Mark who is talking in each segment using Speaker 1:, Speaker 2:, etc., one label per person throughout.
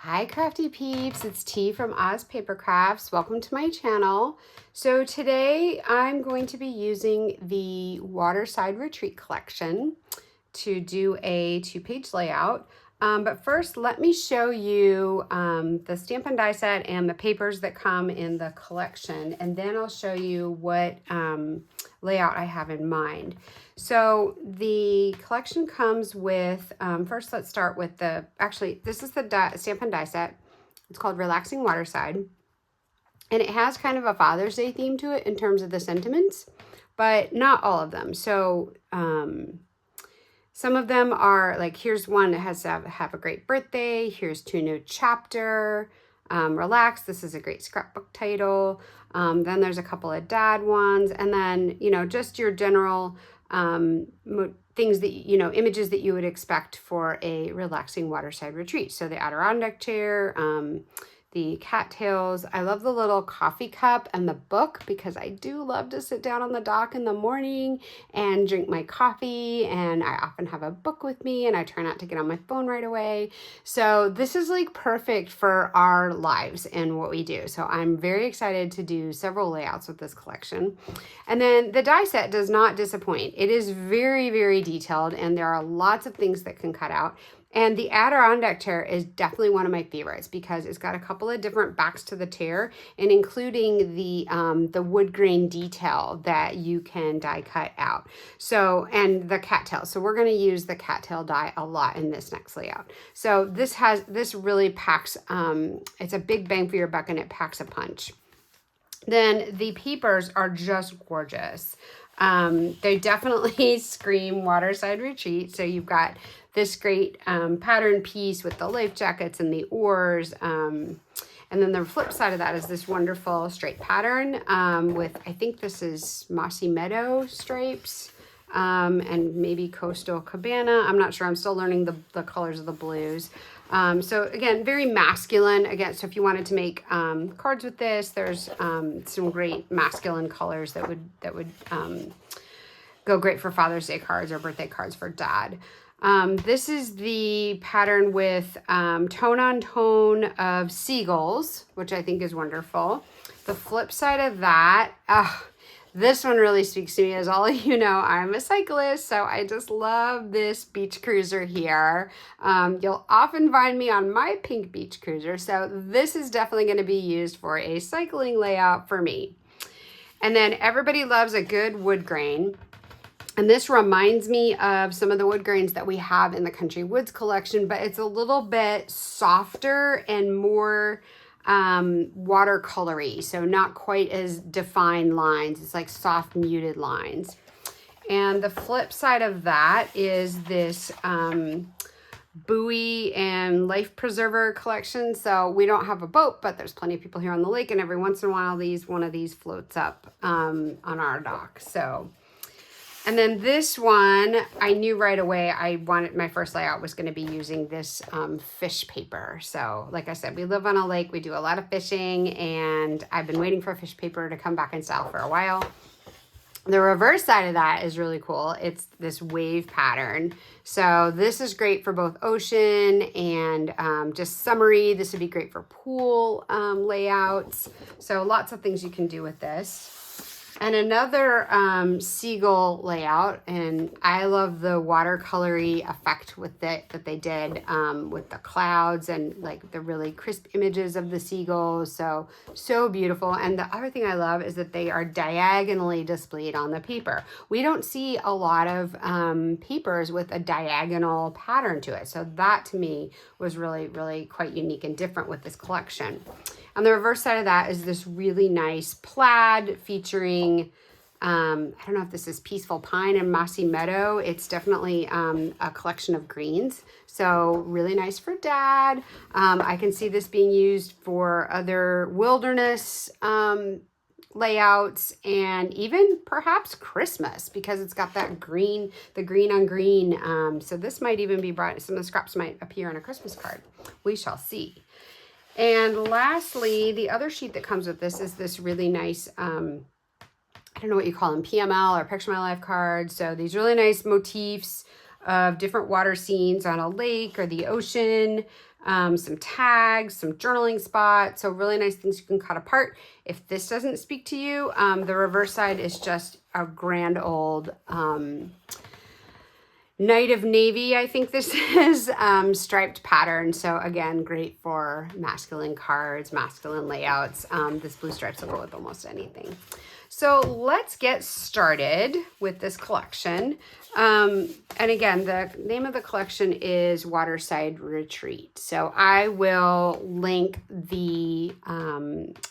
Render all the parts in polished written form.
Speaker 1: Hi crafty peeps, it's T from Ozpapercrafts. Welcome to my channel. So today I'm going to be using the Waterside Retreat collection to do a 2-page layout. But first let me show you the stamp and die set and the papers that come in the collection, and then I'll show you what layout I have in mind. So the collection comes with, first let's start with this is the stamp and die set. It's called Relaxing Waterside. And it has kind of a Father's Day theme to it in terms of the sentiments, but not all of them. So some of them are like, here's one that has to have a great birthday. Here's to a new chapter. Relax. This is a great scrapbook title. Then there's a couple of dad ones. And then, just your general things that, images that you would expect for a relaxing waterside retreat. So the Adirondack chair, the cattails. I love the little coffee cup and the book because I do love to sit down on the dock in the morning and drink my coffee, and I often have a book with me and I try not to get on my phone right away. So this is like perfect for our lives and what we do. So I'm very excited to do several layouts with this collection. And then the die set does not disappoint. It is very, very detailed and there are lots of things that can cut out. And the Adirondack chair is definitely one of my favorites because it's got a couple of different backs to the chair, and including the wood grain detail that you can die cut out. So, and the cattail. So we're going to use the cattail die a lot in this next layout. So this really packs, it's a big bang for your buck and it packs a punch. Then the papers are just gorgeous. They definitely scream Waterside Retreat. So you've got this great pattern piece with the life jackets and the oars. And then the flip side of that is this wonderful straight pattern with, I think this is Mossy Meadow stripes and maybe Coastal Cabana. I'm not sure. I'm still learning the colors of the blues. So again, very masculine. Again, so if you wanted to make cards with this, there's some great masculine colors that would go great for Father's Day cards or birthday cards for dad. This is the pattern with tone on tone of seagulls, which I think is wonderful. The flip side of that, this one really speaks to me. As all of you know, I'm a cyclist, so I just love this beach cruiser here. You'll often find me on my pink beach cruiser, so this is definitely going to be used for a cycling layout for me. And then everybody loves a good wood grain. And this reminds me of some of the wood grains that we have in the Country Woods collection, but it's a little bit softer and more watercolory, so not quite as defined lines. It's like soft muted lines. And the flip side of that is this buoy and life preserver collection. So we don't have a boat, but there's plenty of people here on the lake, and every once in a while one of these floats up on our dock. So, and then this one, I knew right away my first layout was going to be using this fish paper. So like I said, we live on a lake, we do a lot of fishing, and I've been waiting for fish paper to come back in style for a while. The reverse side of that is really cool. It's this wave pattern. So this is great for both ocean and just summery. This would be great for pool layouts. So lots of things you can do with this. And another seagull layout, and I love the watercolory effect with it that they did with the clouds and like the really crisp images of the seagulls. So beautiful. And the other thing I love is that they are diagonally displayed on the paper. We don't see a lot of papers with a diagonal pattern to it. So that to me was really, really quite unique and different with this collection. On the reverse side of that is this really nice plaid featuring, I don't know if this is Peaceful Pine and Mossy Meadow. It's definitely a collection of greens. So really nice for dad. I can see this being used for other wilderness layouts and even perhaps Christmas because it's got that green, the green on green. So this might even be brought, some of the scraps might appear on a Christmas card. We shall see. And lastly, the other sheet that comes with this is this really nice, I don't know what you call them, PML or Picture My Life cards. So these really nice motifs of different water scenes on a lake or the ocean. some tags, some journaling spots. So really nice things you can cut apart. If this doesn't speak to you, the reverse side is just a grand old Night of Navy, I think this is, striped pattern. So again, great for masculine cards, masculine layouts. This blue stripes will go with almost anything. So let's get started with this collection. And again, the name of the collection is Waterside Retreat. So I will link the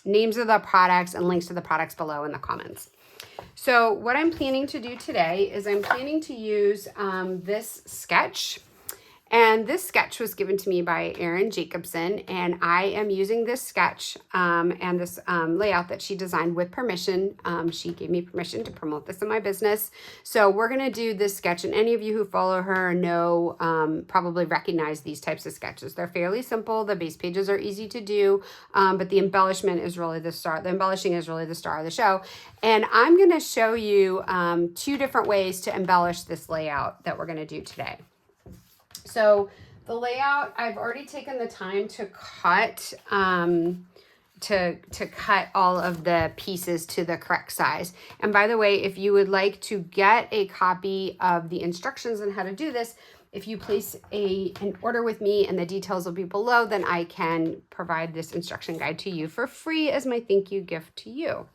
Speaker 1: names of the products and links to the products below in the comments. So what I'm planning to do today is I'm planning to use this sketch. And this sketch was given to me by Erin Jacobson, and I am using this sketch and this layout that she designed with permission. She gave me permission to promote this in my business. So we're going to do this sketch, and any of you who follow her know, probably recognize these types of sketches. They're fairly simple. The base pages are easy to do, but the embellishment is really the star. The embellishing is really the star of the show. And I'm going to show you 2 different ways to embellish this layout that we're going to do today. So the layout, I've already taken the time to cut, to cut all of the pieces to the correct size. And by the way, if you would like to get a copy of the instructions on how to do this, if you place an order with me and the details will be below, then I can provide this instruction guide to you for free as my thank you gift to you.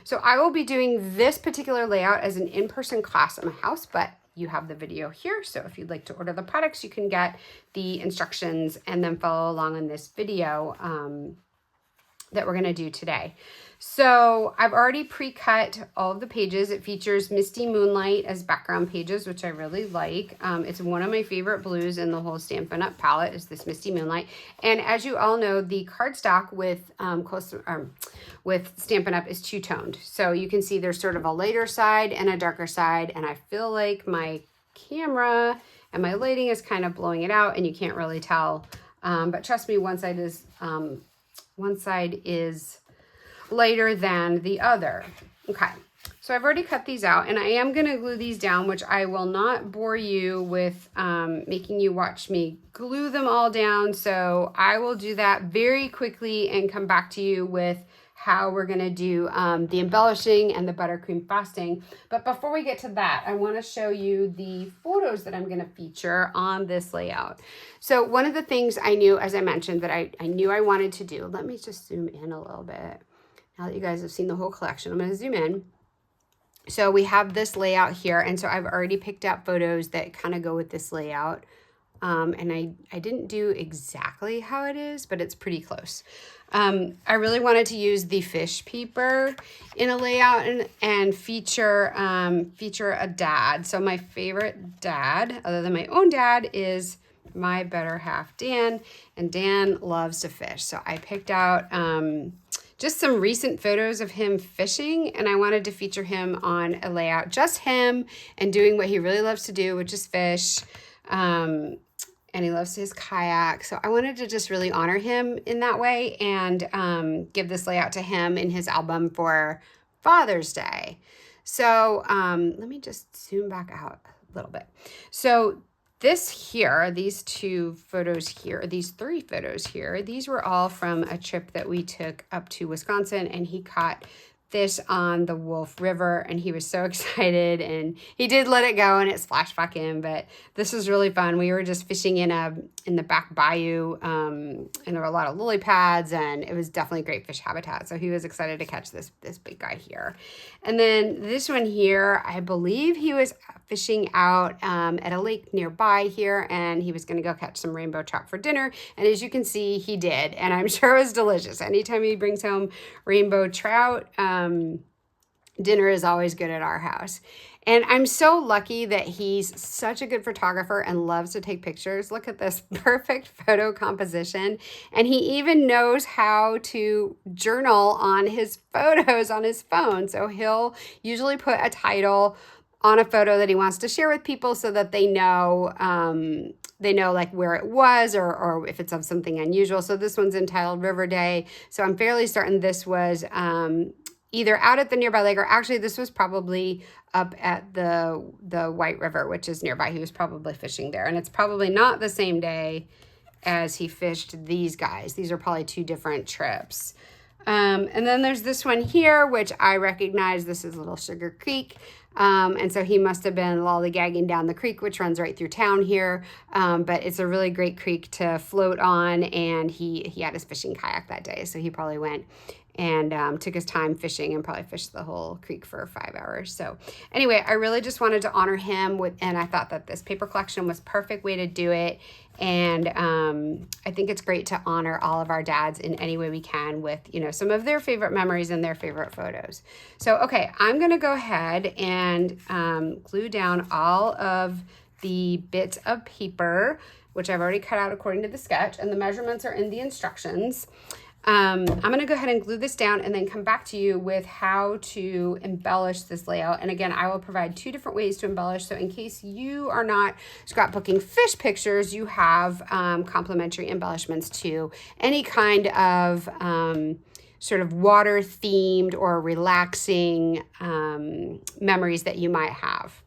Speaker 1: So I will be doing this particular layout as an in-person class at my house, but you have the video here. So if you'd like to order the products, you can get the instructions and then follow along in this video that we're going to do today. So I've already pre-cut all of the pages. It features Misty Moonlight as background pages, which I really like. It's one of my favorite blues in the whole Stampin' Up! Palette is this Misty Moonlight. And as you all know, the cardstock with Stampin' Up! Is two-toned. So you can see there's sort of a lighter side and a darker side. And I feel like my camera and my lighting is kind of blowing it out and you can't really tell. But trust me, one side is lighter than the other. Okay, so I've already cut these out and I am going to glue these down, which I will not bore you with making you watch me glue them all down. So I will do that very quickly and come back to you with how we're going to do the embellishing and the buttercream frosting. But before we get to that, I want to show you the photos that I'm going to feature on this layout. So one of the things I knew, as I mentioned, that I knew I wanted to do, let me just zoom in a little bit. Now that you guys have seen the whole collection, I'm going to zoom in. So we have this layout here. And so I've already picked out photos that kind of go with this layout. And I didn't do exactly how it is, but it's pretty close. I really wanted to use the fish paper in a layout and feature a dad. So my favorite dad, other than my own dad, is my better half, Dan. And Dan loves to fish. So I picked out just some recent photos of him fishing, and I wanted to feature him on a layout, just him and doing what he really loves to do, which is fish. And he loves his kayak. So I wanted to just really honor him in that way and give this layout to him in his album for Father's Day. So let me just zoom back out a little bit. So this here, these 2 photos here, these 3 photos here, these were all from a trip that we took up to Wisconsin, and he caught fish on the Wolf River and he was so excited, and he did let it go and it splashed back in, but this was really fun. We were just fishing in the back bayou and there were a lot of lily pads and it was definitely great fish habitat. So he was excited to catch this big guy here. And then this one here, I believe he was fishing out at a lake nearby here, and he was going to go catch some rainbow trout for dinner. And as you can see, he did, and I'm sure it was delicious. Anytime he brings home rainbow trout, dinner is always good at our house. And I'm so lucky that he's such a good photographer and loves to take pictures. Look at this perfect photo composition. And he even knows how to journal on his photos on his phone. So he'll usually put a title on a photo that he wants to share with people so that they know like where it was or if it's of something unusual. So this one's entitled River Day. So I'm fairly certain this was either out at the nearby lake, or actually this was probably up at the White River, which is nearby. He was probably fishing there, and it's probably not the same day as he fished these guys. These are probably 2 different trips. And then there's this one here, which I recognize. This is Little Sugar Creek. And so he must have been lollygagging down the creek, which runs right through town here. But it's a really great creek to float on, and he had his fishing kayak that day. So he probably went and took his time fishing and probably fished the whole creek for 5 hours. So anyway, I really just wanted to honor him and I thought that this paper collection was perfect way to do it. And I think it's great to honor all of our dads in any way we can with, you know, some of their favorite memories and their favorite photos. So, okay, I'm going to go ahead and glue down all of the bits of paper, which I've already cut out according to the sketch, and the measurements are in the instructions. I'm going to go ahead and glue this down and then come back to you with how to embellish this layout. And again, I will provide 2 different ways to embellish. So in case you are not scrapbooking fish pictures, you have complimentary embellishments to any kind of sort of water themed or relaxing memories that you might have.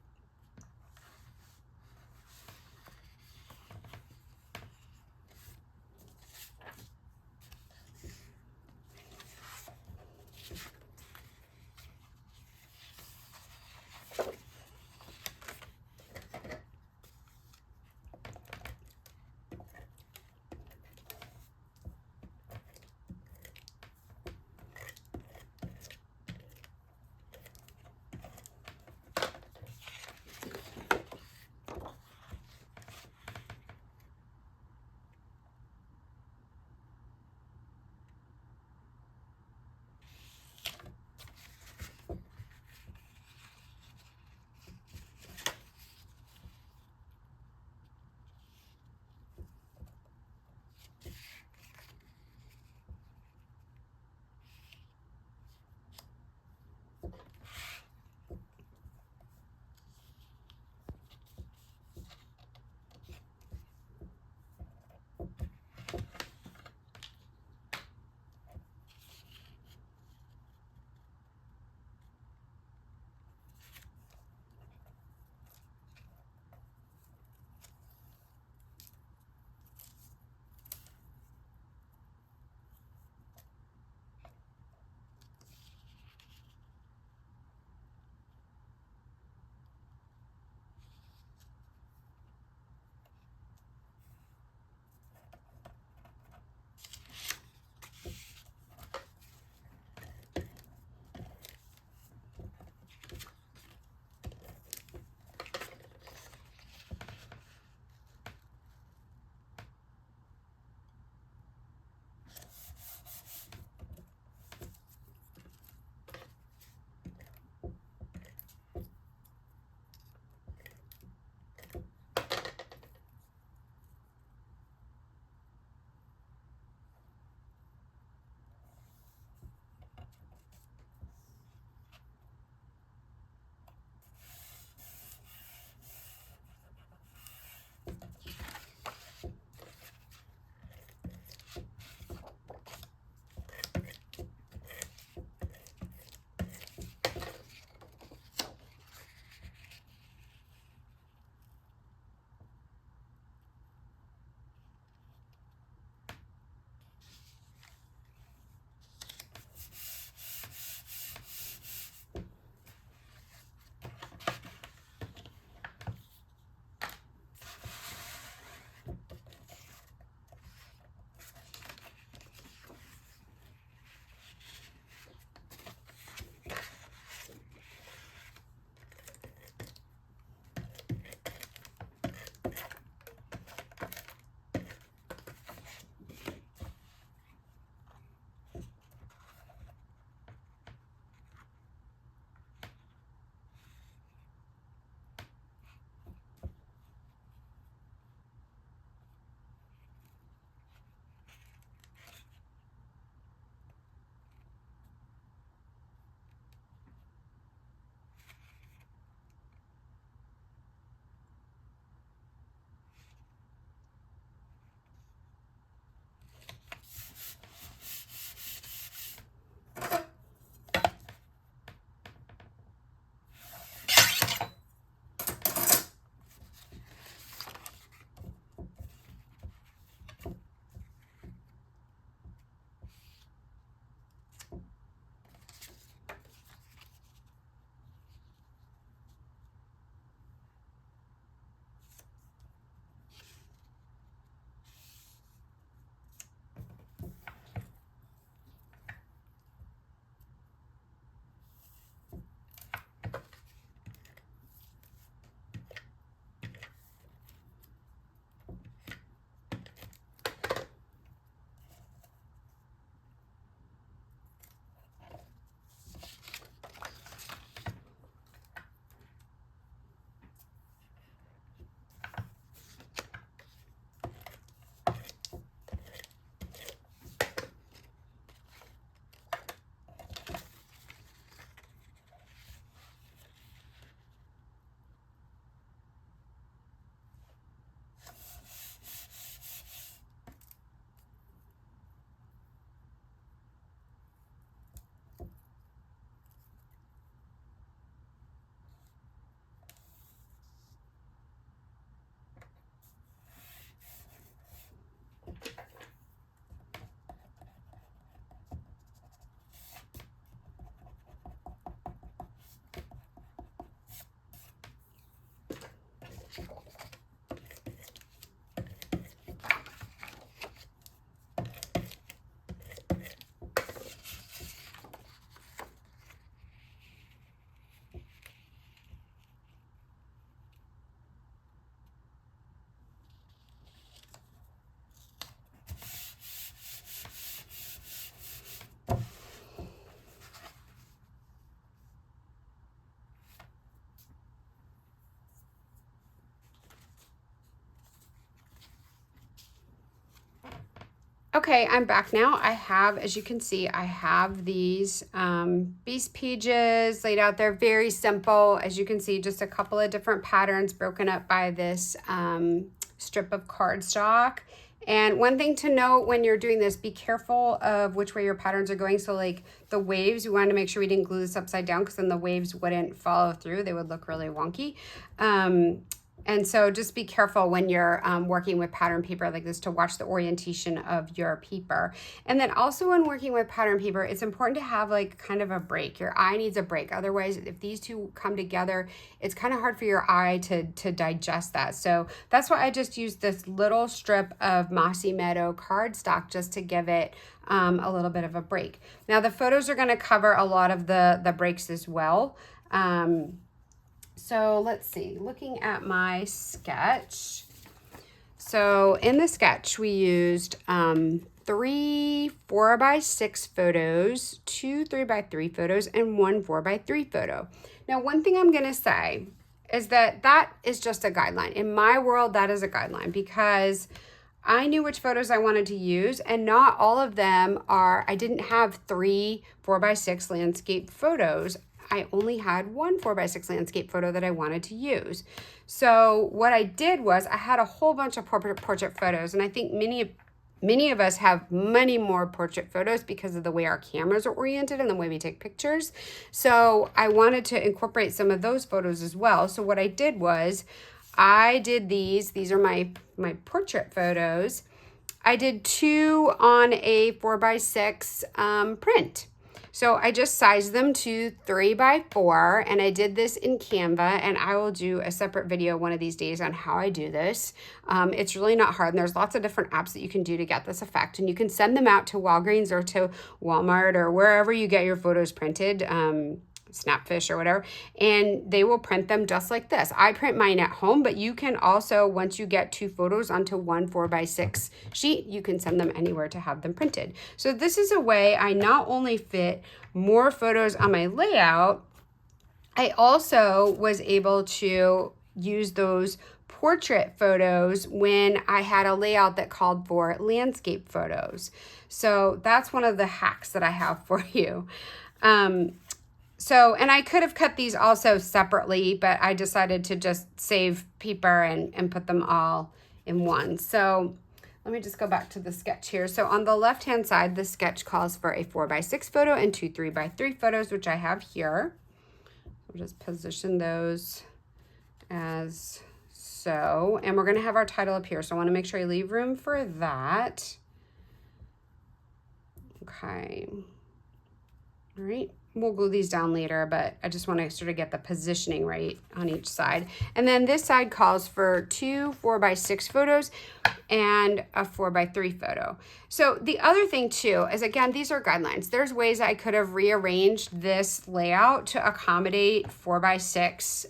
Speaker 1: Okay, I'm back now. I have, as you can see, I have these beast pages laid out there. Very simple. As you can see, just a couple of different patterns broken up by this strip of cardstock. And one thing to note when you're doing this, be careful of which way your patterns are going. So like the waves, we wanted to make sure we didn't glue this upside down because then the waves wouldn't follow through. They would look really wonky. And so just be careful when you're working with pattern paper like this to watch the orientation of your paper. And then also when working with pattern paper, it's important to have like kind of a break. Your eye needs a break. Otherwise, if these two come together, it's kind of hard for your eye to digest that. So that's why I just used this little strip of Mossy Meadow cardstock just to give it a little bit of a break. Now the photos are going to cover a lot of the breaks as well. So let's see, looking at my sketch. So in the sketch, we used 3 4x6 photos, 2 3x3 photos, and 1 4x3 photo. Now, one thing I'm going to say is that is just a guideline. In my world, that is a guideline because I knew which photos I wanted to use, and not all of them are, I didn't have 3 4x6 landscape photos. I only had 1 4x6 landscape photo that I wanted to use. So what I did was I had a whole bunch of portrait photos, and I think many of us have many more portrait photos because of the way our cameras are oriented and the way we take pictures. So I wanted to incorporate some of those photos as well. So what I did was I did these are my portrait photos. I did 2 on a 4x6 print. So I just sized them to 3x4, and I did this in Canva, and I will do a separate video one of these days on how I do this. It's really not hard, and there's lots of different apps that you can do to get this effect, and you can send them out to Walgreens or to Walmart or wherever you get your photos printed, Snapfish or whatever, and they will print them just like this. I print mine at home, but you can also, once you get 2 photos onto 1 4x6 sheet, you can send them anywhere to have them printed. So this is a way I not only fit more photos on my layout, I also was able to use those portrait photos when I had a layout that called for landscape photos. So that's one of the hacks that I have for you. So, and I could have cut these also separately, but I decided to just save paper and put them all in one. So let me just go back to the sketch here. So on the left-hand side, the sketch calls for a 4x6 photo and 2 3x3 photos, which I have here. I'll just position those as so. And we're going to have our title up here. So I want to make sure I leave room for that. Okay. All right. We'll glue these down later, but I just want to sort of get the positioning right on each side. And then this side calls for 2 4x6 photos and a 4x3 photo. So the other thing too is, again, these are guidelines. There's ways I could have rearranged this layout to accommodate 4x6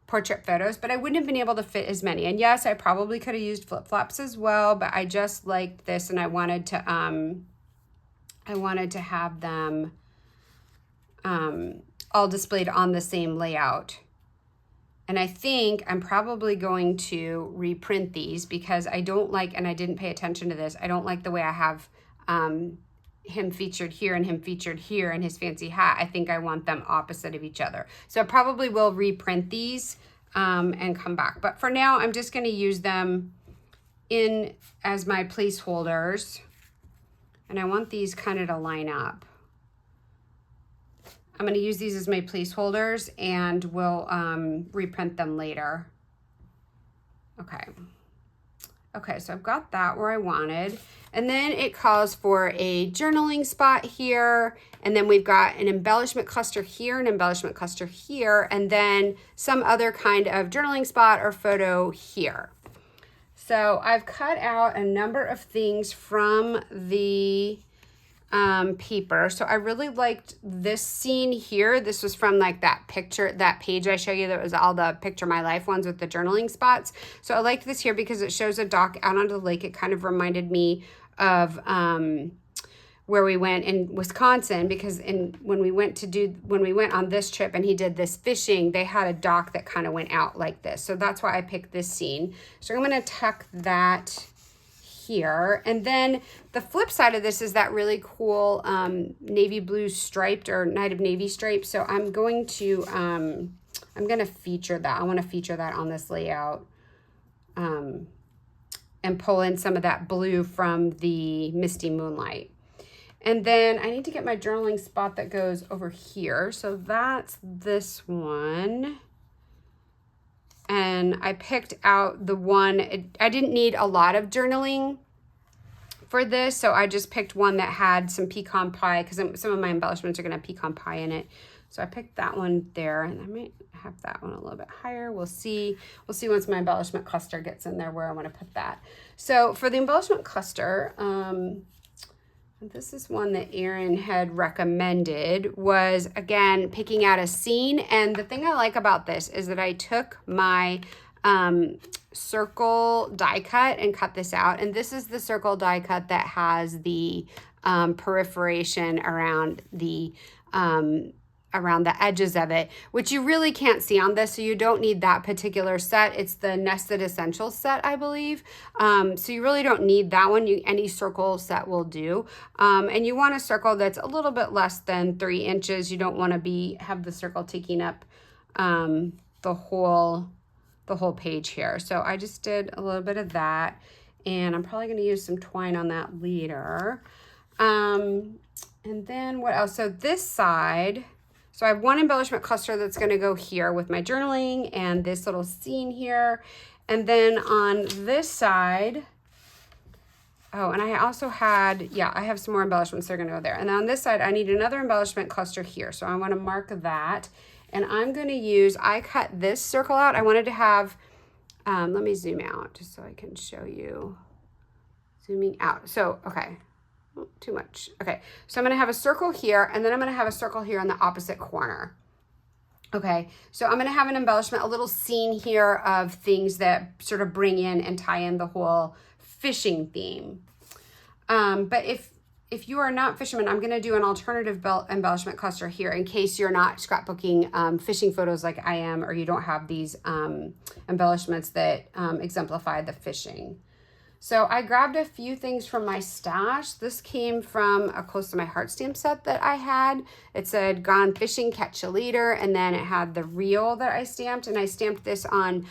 Speaker 1: portrait photos, but I wouldn't have been able to fit as many. And yes, I probably could have used flip-flops as well, but I just liked this, and I wanted to have them all displayed on the same layout. And I think I'm probably going to reprint these because I don't like, and I didn't pay attention to this, I don't like the way I have him featured here and him featured here and his fancy hat. I think I want them opposite of each other. So I probably will reprint these and come back. But for now, I'm just going to use them in as my placeholders. And I want these kind of to line up. I'm going to use these as my placeholders, and we'll reprint them later. Okay. Okay, so I've got that where I wanted. And then it calls for a journaling spot here. And then we've got an embellishment cluster here, an embellishment cluster here, and then some other kind of journaling spot or photo here. So I've cut out a number of things from the paper. So I really liked this scene here. This was from like that picture, that page I show you that was all the Picture My Life ones with the journaling spots. So I liked this here because it shows a dock out onto the lake. It kind of reminded me of where we went in Wisconsin, because when we went on this trip and he did this fishing, they had a dock that kind of went out like this. So that's why I picked this scene. So I'm going to tuck that here. And then the flip side of this is that really cool navy blue striped or Night of Navy stripe. So I'm going to feature that. I want to feature that on this layout and pull in some of that blue from the Misty Moonlight. And then I need to get my journaling spot that goes over here. So that's this one. And I picked out the one, I didn't need a lot of journaling for this, so I just picked one that had some pecan pie, because some of my embellishments are going to have pecan pie in it. So I picked that one there, and I might have that one a little bit higher. We'll see. We'll see once my embellishment cluster gets in there where I want to put that. So for the embellishment cluster, this is one that Erin had recommended, was, again, picking out a scene. And the thing I like about this is that I took my circle die cut and cut this out. And this is the circle die cut that has the perforation around the edges of it, which you really can't see on this, so you don't need that particular set. It's the Nested Essentials set, I believe. So you really don't need that one. Any circle set will do. And you want a circle that's a little bit less than 3 inches. You don't want to have the circle taking up the whole page here. So I just did a little bit of that, and I'm probably going to use some twine on that later. And then what else? So this side, so I have one embellishment cluster that's going to go here with my journaling and this little scene here. And then on this side, oh, and I also had, yeah, I have some more embellishments that are going to go there. And on this side, I need another embellishment cluster here. So I want to mark that. And I'm going to use, I cut this circle out. I wanted to have, let me zoom out just so I can show you. Zooming out. So, okay. Too much. Okay, so I'm going to have a circle here, and then I'm going to have a circle here in the opposite corner. Okay, so I'm going to have an embellishment, a little scene here of things that sort of bring in and tie in the whole fishing theme. But if you are not fishermen, I'm going to do an alternative embellishment cluster here in case you're not scrapbooking fishing photos like I am, or you don't have these embellishments that exemplify the fishing. So I grabbed a few things from my stash. This came from a Close to My Heart stamp set that I had. It said "Gone Fishing, Catch You Later," and then it had the reel that I stamped, and I stamped this on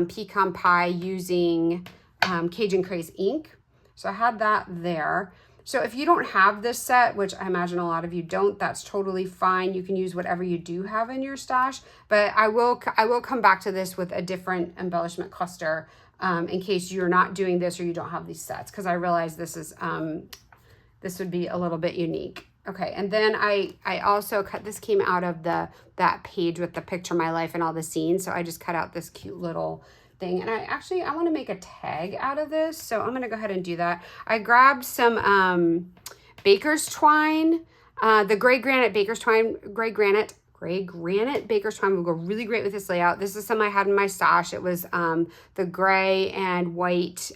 Speaker 1: pecan pie using Cajun Craze ink. So I had that there. So if you don't have this set, which I imagine a lot of you don't, that's totally fine. You can use whatever you do have in your stash, but I will come back to this with a different embellishment cluster in case you're not doing this or you don't have these sets, because I realize this is this would be a little bit unique. Okay, and then I also cut, this came out of that page with the picture of my life and all the scenes, so I just cut out this cute little thing, and I want to make a tag out of this, so I'm going to go ahead and do that. I grabbed some baker's twine, the gray granite baker's twine, gray granite baker's twine will go really great with this layout. This is some I had in my stash. It was the gray and white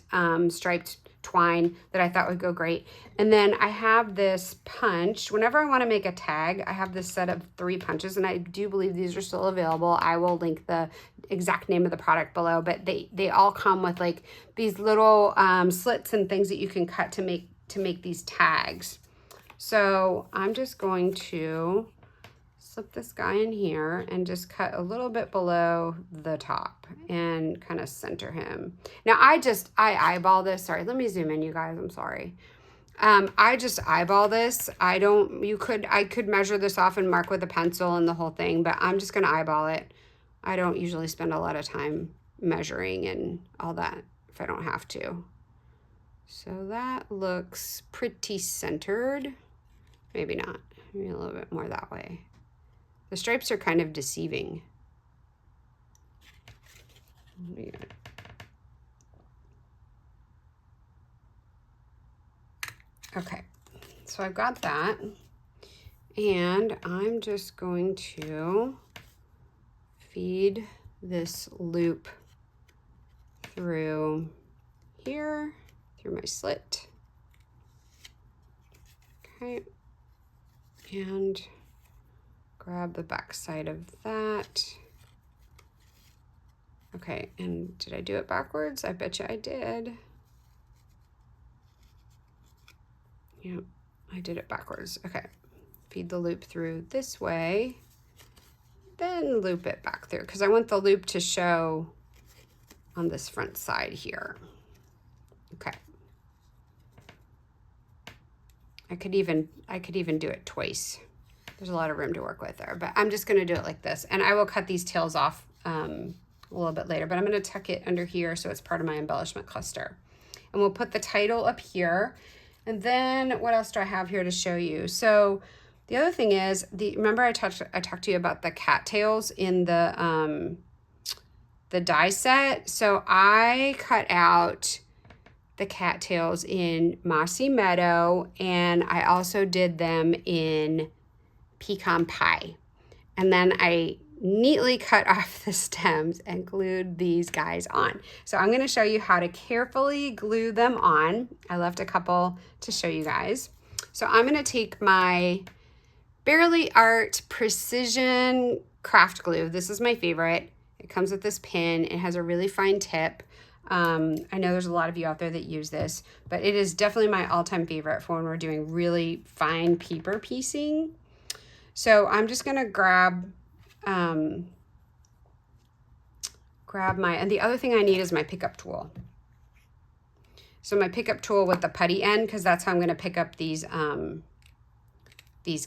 Speaker 1: striped twine that I thought would go great. And then I have this punch. Whenever I want to make a tag, I have this set of 3 punches, and I do believe these are still available. I will link the exact name of the product below, but they all come with like these little slits and things that you can cut to make these tags. So I'm just going to slip this guy in here and just cut a little bit below the top and kind of center him. Now I eyeball this. Sorry, let me zoom in, you guys. I'm sorry. I just eyeball this. I could measure this off and mark with a pencil and the whole thing, but I'm just going to eyeball it. I don't usually spend a lot of time measuring and all that if I don't have to. So that looks pretty centered. Maybe not. Maybe a little bit more that way. The stripes are kind of deceiving. Yeah. Okay, so I've got that, and I'm just going to feed this loop through here, through my slit. Okay, and grab the back side of that. Okay, and did I do it backwards? I bet you I did. Yep, I did it backwards. Okay, feed the loop through this way, then loop it back through because I want the loop to show on this front side here. Okay. I could even do it twice. There's a lot of room to work with there, but I'm just gonna do it like this. And I will cut these tails off a little bit later, but I'm gonna tuck it under here so it's part of my embellishment cluster. And we'll put the title up here. And then what else do I have here to show you? So the other thing is, remember I talked to you about the cattails in the die set. So I cut out the cattails in Mossy Meadow, and I also did them in Pecan Pie. And then I neatly cut off the stems and glued these guys on. So I'm going to show you how to carefully glue them on. I left a couple to show you guys. So I'm going to take my Barely Art Precision Craft Glue. This is my favorite. It comes with this pin. It has a really fine tip. I know there's a lot of you out there that use this, but it is definitely my all-time favorite for when we're doing really fine paper piecing. So I'm just gonna grab and the other thing I need is my pickup tool. So my pickup tool with the putty end, because that's how I'm gonna pick up these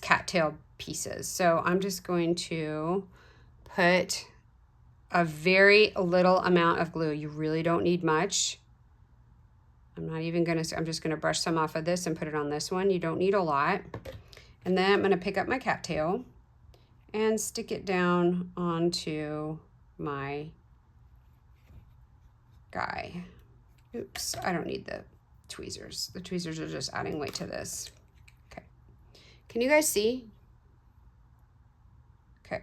Speaker 1: cattail pieces. So I'm just going to put a very little amount of glue. You really don't need much. I'm just gonna brush some off of this and put it on this one. You don't need a lot. And then I'm gonna pick up my cattail and stick it down onto my guy. Oops, I don't need the tweezers. The tweezers are just adding weight to this. Okay, can you guys see? Okay.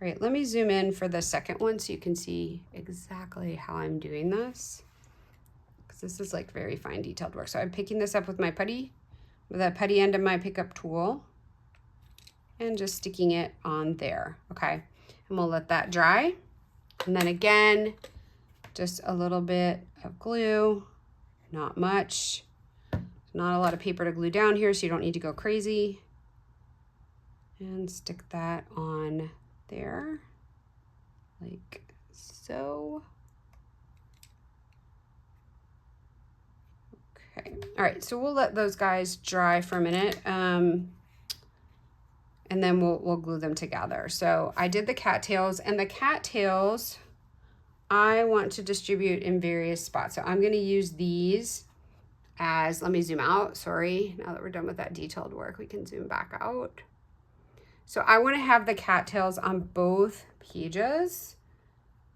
Speaker 1: All right, let me zoom in for the second one so you can see exactly how I'm doing this. Because this is like very fine detailed work. So I'm picking this up with my putty, with the putty end of my pickup tool, and just sticking it on there, okay? And we'll let that dry. And then again, just a little bit of glue, not much. Not a lot of paper to glue down here, so you don't need to go crazy. And stick that on there, like so. Okay, all right, so we'll let those guys dry for a minute, and then we'll glue them together. So I did the cattails, and the cattails I want to distribute in various spots. So I'm gonna use these as, let me zoom out, sorry. Now that we're done with that detailed work, we can zoom back out. So I want to have the cattails on both pages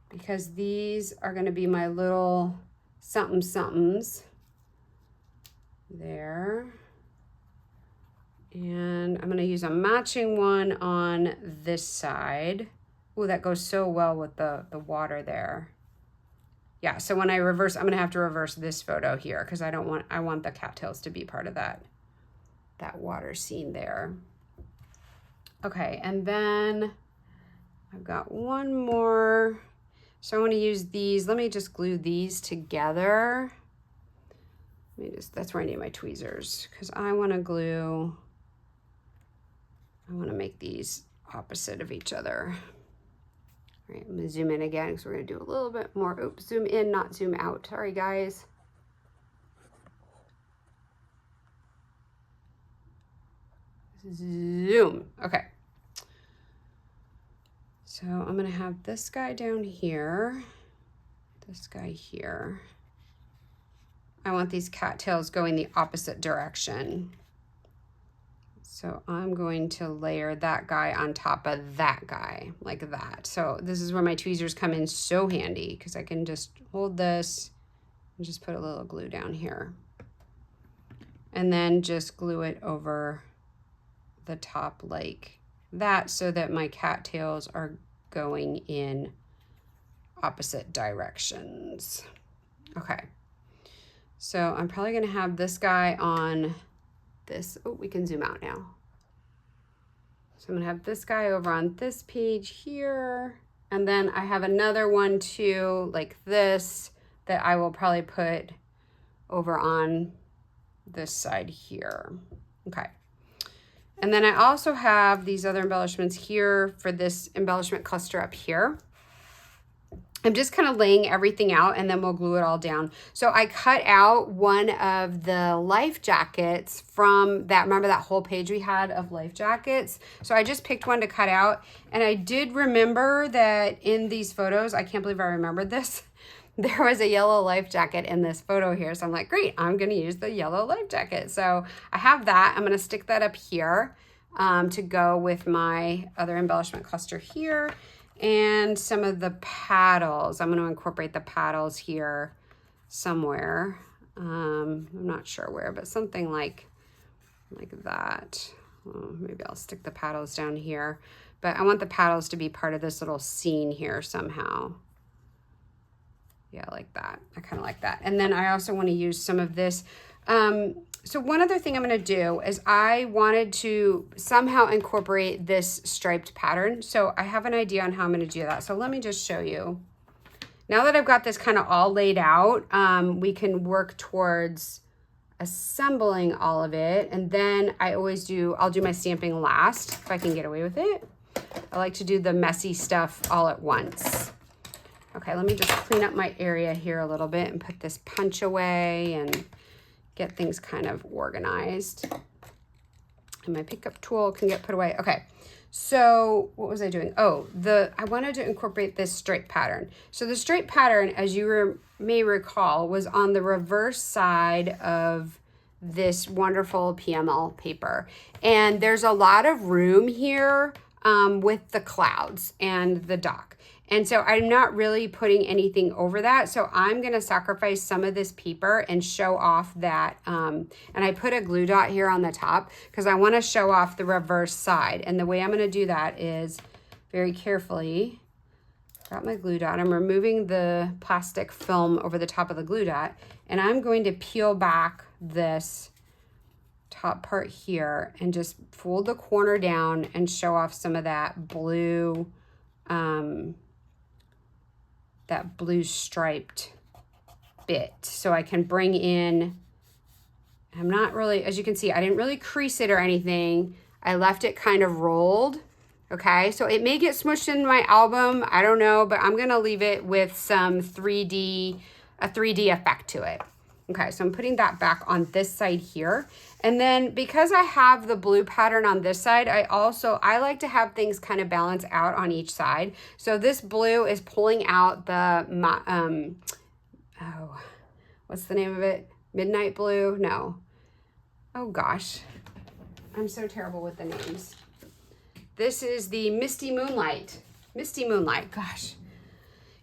Speaker 1: because these are going to be my little somethings there. And I'm going to use a matching one on this side. Oh, that goes so well with the water there. Yeah, so when I reverse, I'm going to have to reverse this photo here because I want the cattails to be part of that water scene there. Okay, and then I've got one more. So I want to use these. Let me just glue these together. That's where I need my tweezers because I want to make these opposite of each other. All right, I'm gonna zoom in again because we're gonna do a little bit more. Oops, zoom in, not zoom out. Sorry, guys. Zoom. Okay. So I'm gonna have this guy down here, this guy here. I want these cattails going the opposite direction. So I'm going to layer that guy on top of that guy like that. So this is where my tweezers come in so handy because I can just hold this and just put a little glue down here. And then just glue it over the top like that so that my cattails are going in opposite directions. Okay, so I'm probably gonna have this guy on this. Oh, we can zoom out now. So I'm gonna have this guy over on this page here. And then I have another one too, like this, that I will probably put over on this side here. Okay. And then I also have these other embellishments here for this embellishment cluster up here. I'm just kind of laying everything out and then we'll glue it all down. So I cut out one of the life jackets from that, remember that whole page we had of life jackets? So I just picked one to cut out, and I did remember that in these photos, I can't believe I remembered this, there was a yellow life jacket in this photo here. So I'm like, great, I'm gonna use the yellow life jacket. So I have that, I'm gonna stick that up here to go with my other embellishment cluster here. And some of the paddles, I'm going to incorporate the paddles here somewhere. I'm not sure where, but something like that. Maybe I'll stick the paddles down here, but I want the paddles to be part of this little scene here somehow. Yeah, like that. I kind of like that. And then I also want to use some of this. So one other thing I'm going to do is I wanted to somehow incorporate this striped pattern. So I have an idea on how I'm going to do that. So let me just show you. Now that I've got this kind of all laid out, we can work towards assembling all of it. And then I'll do my stamping last if I can get away with it. I like to do the messy stuff all at once. Okay, let me just clean up my area here a little bit and put this punch away and get things kind of organized. And my pickup tool can get put away. Okay, so what was I doing? Oh, I wanted to incorporate this stripe pattern. So the stripe pattern, as you may recall, was on the reverse side of this wonderful PML paper. And there's a lot of room here with the clouds and the dock. And so I'm not really putting anything over that. So I'm going to sacrifice some of this paper and show off that. And I put a glue dot here on the top because I want to show off the reverse side. And the way I'm going to do that is very carefully, got my glue dot. I'm removing the plastic film over the top of the glue dot. And I'm going to peel back this top part here and just fold the corner down and show off some of that blue, striped bit. So I can bring in, I'm not really, as you can see, I didn't really crease it or anything. I left it kind of rolled. Okay, so it may get smushed in my album, I don't know, but I'm gonna leave it with some 3D effect to it. Okay, so I'm putting that back on this side here. And then because I have the blue pattern on this side, I like to have things kind of balance out on each side. So this blue is pulling out the, what's the name of it? Midnight blue? No. Oh gosh, I'm so terrible with the names. This is the Misty Moonlight. Misty Moonlight, gosh.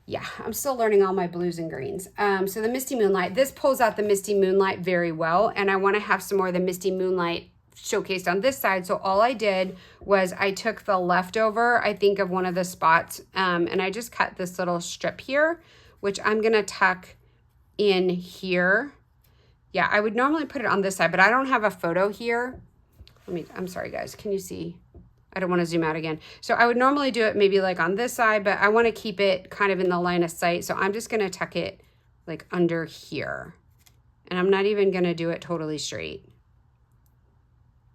Speaker 1: Yeah, I'm still learning all my blues and greens. So the Misty Moonlight, this pulls out the Misty Moonlight very well, and I want to have some more of the Misty Moonlight showcased on this side. So all I did was I took the leftover, I think, of one of the spots, and I just cut this little strip here, which I'm going to tuck in here. Yeah, I would normally put it on this side, but I don't have a photo here. I'm sorry, guys. Can you see? I don't want to zoom out again. So I would normally do it maybe like on this side, but I want to keep it kind of in the line of sight. So I'm just going to tuck it like under here. And I'm not even going to do it totally straight.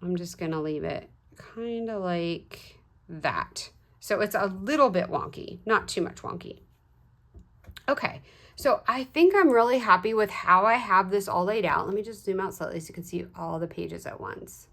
Speaker 1: I'm just going to leave it kind of like that. So it's a little bit wonky, not too much wonky. Okay, so I think I'm really happy with how I have this all laid out. Let me just zoom out slightly so you can see all the pages at once.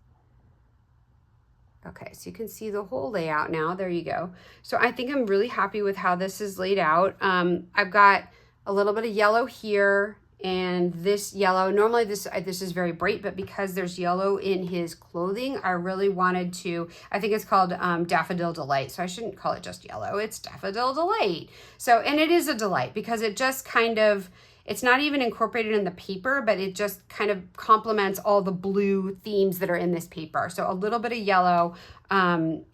Speaker 1: Okay, so you can see the whole layout now. There you go. So I think I'm really happy with how this is laid out. I've got a little bit of yellow here and this yellow. Normally this is very bright, but because there's yellow in his clothing, I really wanted to, I think it's called Daffodil Delight. So I shouldn't call it just yellow, it's Daffodil Delight. So, and it is a delight because it just kind of, it's not even incorporated in the paper, but it just kind of complements all the blue themes that are in this paper. So a little bit of yellow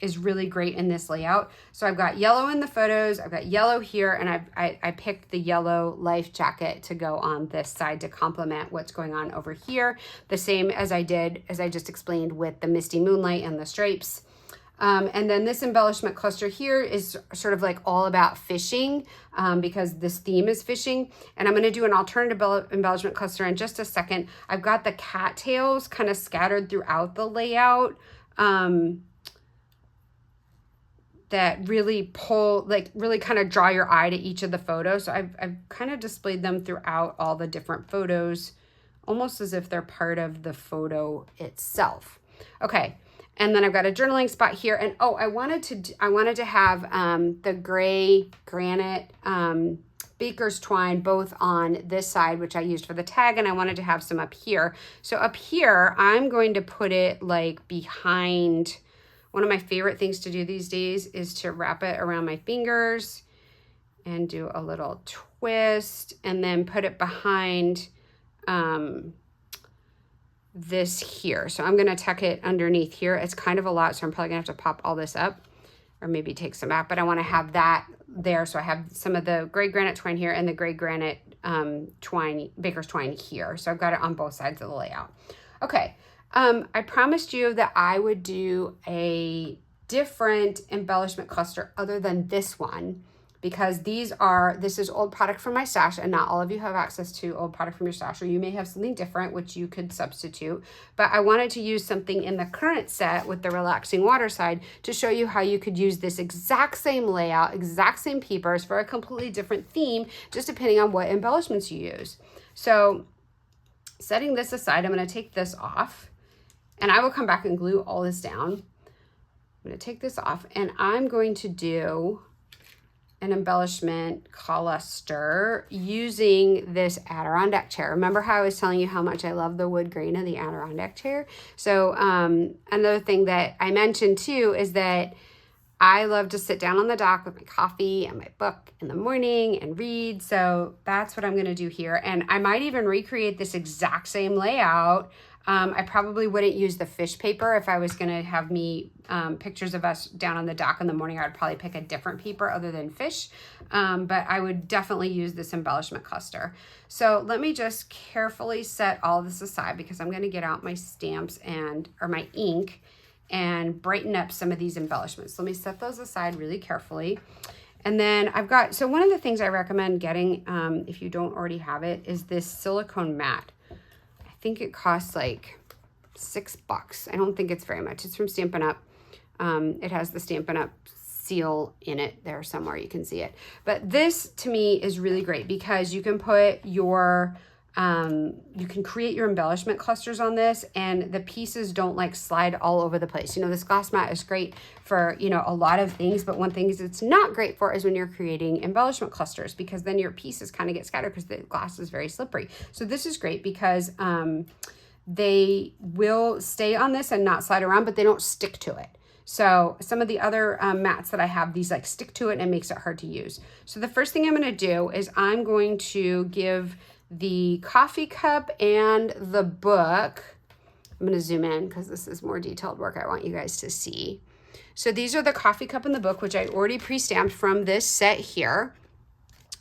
Speaker 1: is really great in this layout. So I've got yellow in the photos, I've got yellow here, and I picked the yellow life jacket to go on this side to complement what's going on over here. The same as I did, as I just explained with the Misty Moonlight and the stripes. And then this embellishment cluster here is sort of like all about fishing because this theme is fishing. And I'm going to do an alternative embellishment cluster in just a second. I've got the cattails kind of scattered throughout the layout that really pull, like really kind of draw your eye to each of the photos. So I've kind of displayed them throughout all the different photos, almost as if they're part of the photo itself. Okay. And then I've got a journaling spot here. And oh, I wanted to have the gray granite baker's twine both on this side, which I used for the tag, and I wanted to have some up here. So up here, I'm going to put it like behind. One of my favorite things to do these days is to wrap it around my fingers and do a little twist and then put it behind this here. So I'm going to tuck it underneath here. It's kind of a lot, so I'm probably going to have to pop all this up or maybe take some out, but I want to have that there. So I have some of the gray granite twine here and the gray granite twine, baker's twine here. So I've got it on both sides of the layout. Okay. I promised you that I would do a different embellishment cluster other than this one, because this is old product from my stash, and not all of you have access to old product from your stash, or you may have something different which you could substitute. But I wanted to use something in the current set with the relaxing Waterside to show you how you could use this exact same layout, exact same papers for a completely different theme, just depending on what embellishments you use. So setting this aside, I'm going to take this off, and I will come back and glue all this down. I'm going to take this off, and I'm going to do an embellishment cluster using this Adirondack chair. Remember how I was telling you how much I love the wood grain of the Adirondack chair? So another thing that I mentioned too is that I love to sit down on the dock with my coffee and my book in the morning and read. So that's what I'm going to do here. And I might even recreate this exact same layout. I probably wouldn't use the fish paper. If I was going to have me pictures of us down on the dock in the morning, I'd probably pick a different paper other than fish. But I would definitely use this embellishment cluster. So let me just carefully set all this aside, because I'm going to get out my stamps or my ink and brighten up some of these embellishments. Let me set those aside really carefully. And then so one of the things I recommend getting, if you don't already have it, is this silicone mat. I think it costs like $6. I don't think it's very much. It's from Stampin' Up. It has the Stampin' Up seal in it there somewhere. You can see it. But this to me is really great because you can put you can create your embellishment clusters on this, and the pieces don't like slide all over the place. This glass mat is great for, a lot of things, but one thing it's not great for is when you're creating embellishment clusters, because then your pieces kind of get scattered because the glass is very slippery. So this is great because they will stay on this and not slide around, but they don't stick to it. So some of the other mats that I have, these like stick to it and it makes it hard to use. So the first thing I'm going to do is I'm going to give the coffee cup and the book, I'm going to zoom in because this is more detailed work I want you guys to see. So these are the coffee cup and the book, which I already pre-stamped from this set here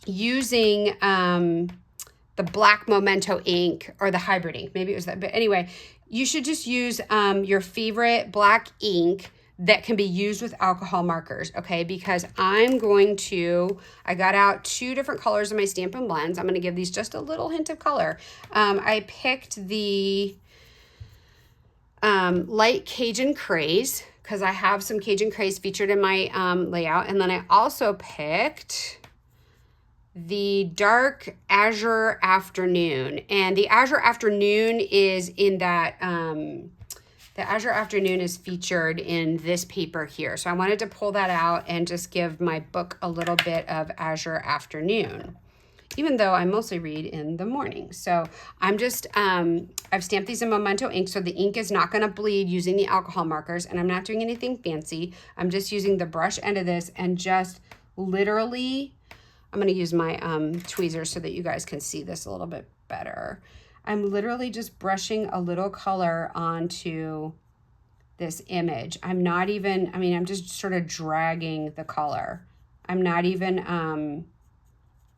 Speaker 1: using the black Memento ink or the hybrid ink. Maybe it was that, but anyway, you should just use your favorite black ink that can be used with alcohol markers, okay? Because I got out 2 different colors of my Stampin' Blends. I'm going to give these just a little hint of color. I picked the light Cajun Craze because I have some Cajun Craze featured in my layout. And then I also picked the dark Azure Afternoon. And the Azure Afternoon is in that... the Azure Afternoon is featured in this paper here. So I wanted to pull that out and just give my book a little bit of Azure Afternoon, even though I mostly read in the morning. So I'm just, I've stamped these in Memento ink, so the ink is not gonna bleed using the alcohol markers, and I'm not doing anything fancy. I'm just using the brush end of this and just literally, I'm gonna use my tweezers so that you guys can see this a little bit better. I'm literally just brushing a little color onto this image. I'm just sort of dragging the color. I'm not even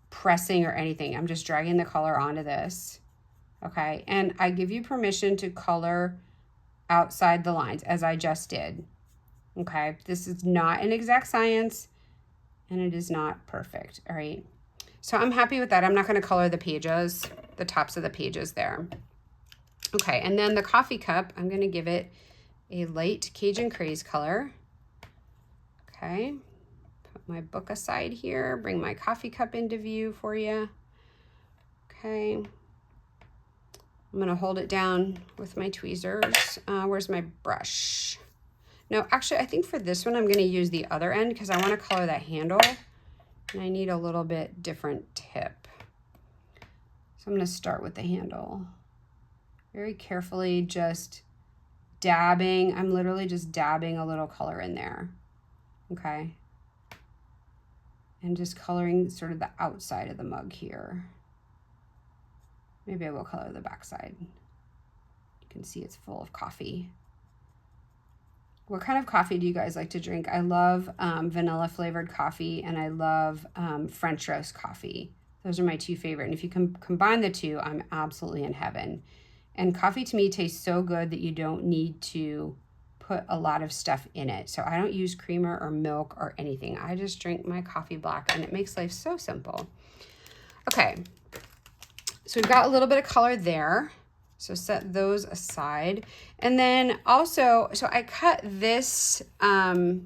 Speaker 1: pressing or anything. I'm just dragging the color onto this, okay? And I give you permission to color outside the lines as I just did, Okay, this is not an exact science and it is not perfect. All right, so I'm happy with that. I'm not going to color the pages, the tops of the pages there. Okay, and then the coffee cup, I'm going to give it a light Cajun Craze color. Okay, put my book aside here, bring my coffee cup into view for you. Okay, I'm going to hold it down with my tweezers. Where's my brush? No, actually, I think for this one, I'm going to use the other end because I want to color that handle. And I need a little bit different tip. So I'm going to start with the handle. Very carefully just dabbing. I'm literally just dabbing a little color in there. Okay. And just coloring sort of the outside of the mug here. Maybe I will color the back side. You can see it's full of coffee. What kind of coffee do you guys like to drink? I love vanilla flavored coffee and I love French roast coffee. Those are my two favorite. And if you can combine the two, I'm absolutely in heaven. And coffee to me tastes so good that you don't need to put a lot of stuff in it. So I don't use creamer or milk or anything. I just drink my coffee black and it makes life so simple. Okay, so we've got a little bit of color there. So set those aside. And then also, so I cut this die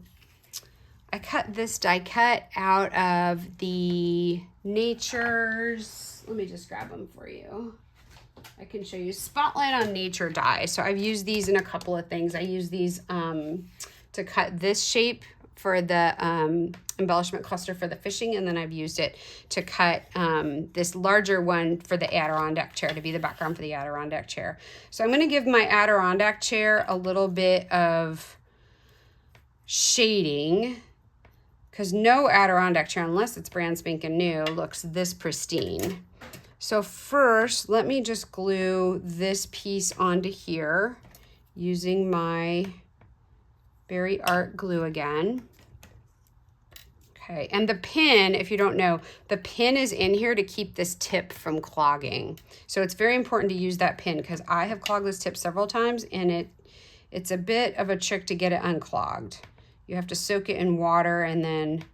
Speaker 1: cut out of the Nature's, let me just grab them for you. I can show you Spotlight on Nature die. So I've used these in a couple of things. I use these to cut this shape for the embellishment cluster for the fishing, and then I've used it to cut this larger one for the Adirondack chair, to be the background for the Adirondack chair. So I'm going to give my Adirondack chair a little bit of shading, because no Adirondack chair, unless it's brand spanking new, looks this pristine. So first, let me just glue this piece onto here using my Berry Art glue again. Okay, and the pin, if you don't know, the pin is in here to keep this tip from clogging. So it's very important to use that pin because I have clogged this tip several times and it's a bit of a trick to get it unclogged. You have to soak it in water and then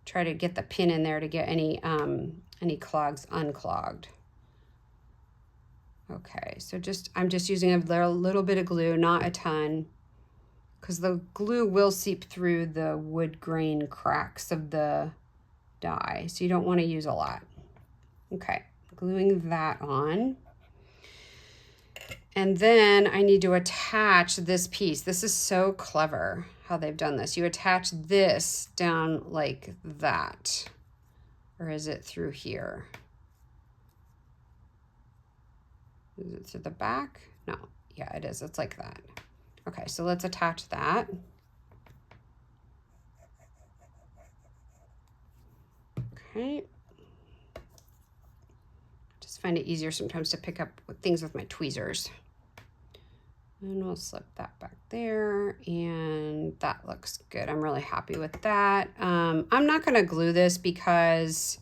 Speaker 1: try to get the pin in there to get any clogs unclogged. Okay, so I'm just using a little bit of glue, not a ton, because the glue will seep through the wood grain cracks of the die, so you don't want to use a lot. Okay, gluing that on. And then I need to attach this piece. This is so clever how they've done this. You attach this down like that. Or is it through here? Is it through the back? No, yeah, it is. It's like that. Okay, so let's attach that. Okay. Just find it easier sometimes to pick up things with my tweezers. And we'll slip that back there, and that looks good. I'm really happy with that. I'm not gonna glue this because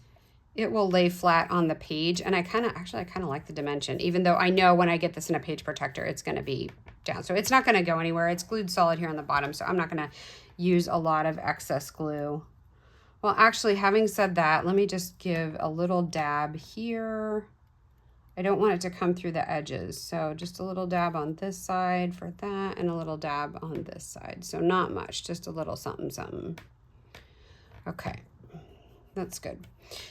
Speaker 1: it will lay flat on the page, and I kind of like the dimension, even though I know when I get this in a page protector, it's gonna be down. So it's not gonna go anywhere. It's glued solid here on the bottom, so I'm not gonna use a lot of excess glue. Well, actually, having said that, let me just give a little dab here. I don't want it to come through the edges, so just a little dab on this side for that, and a little dab on this side. So not much, just a little something, something. Okay, that's good.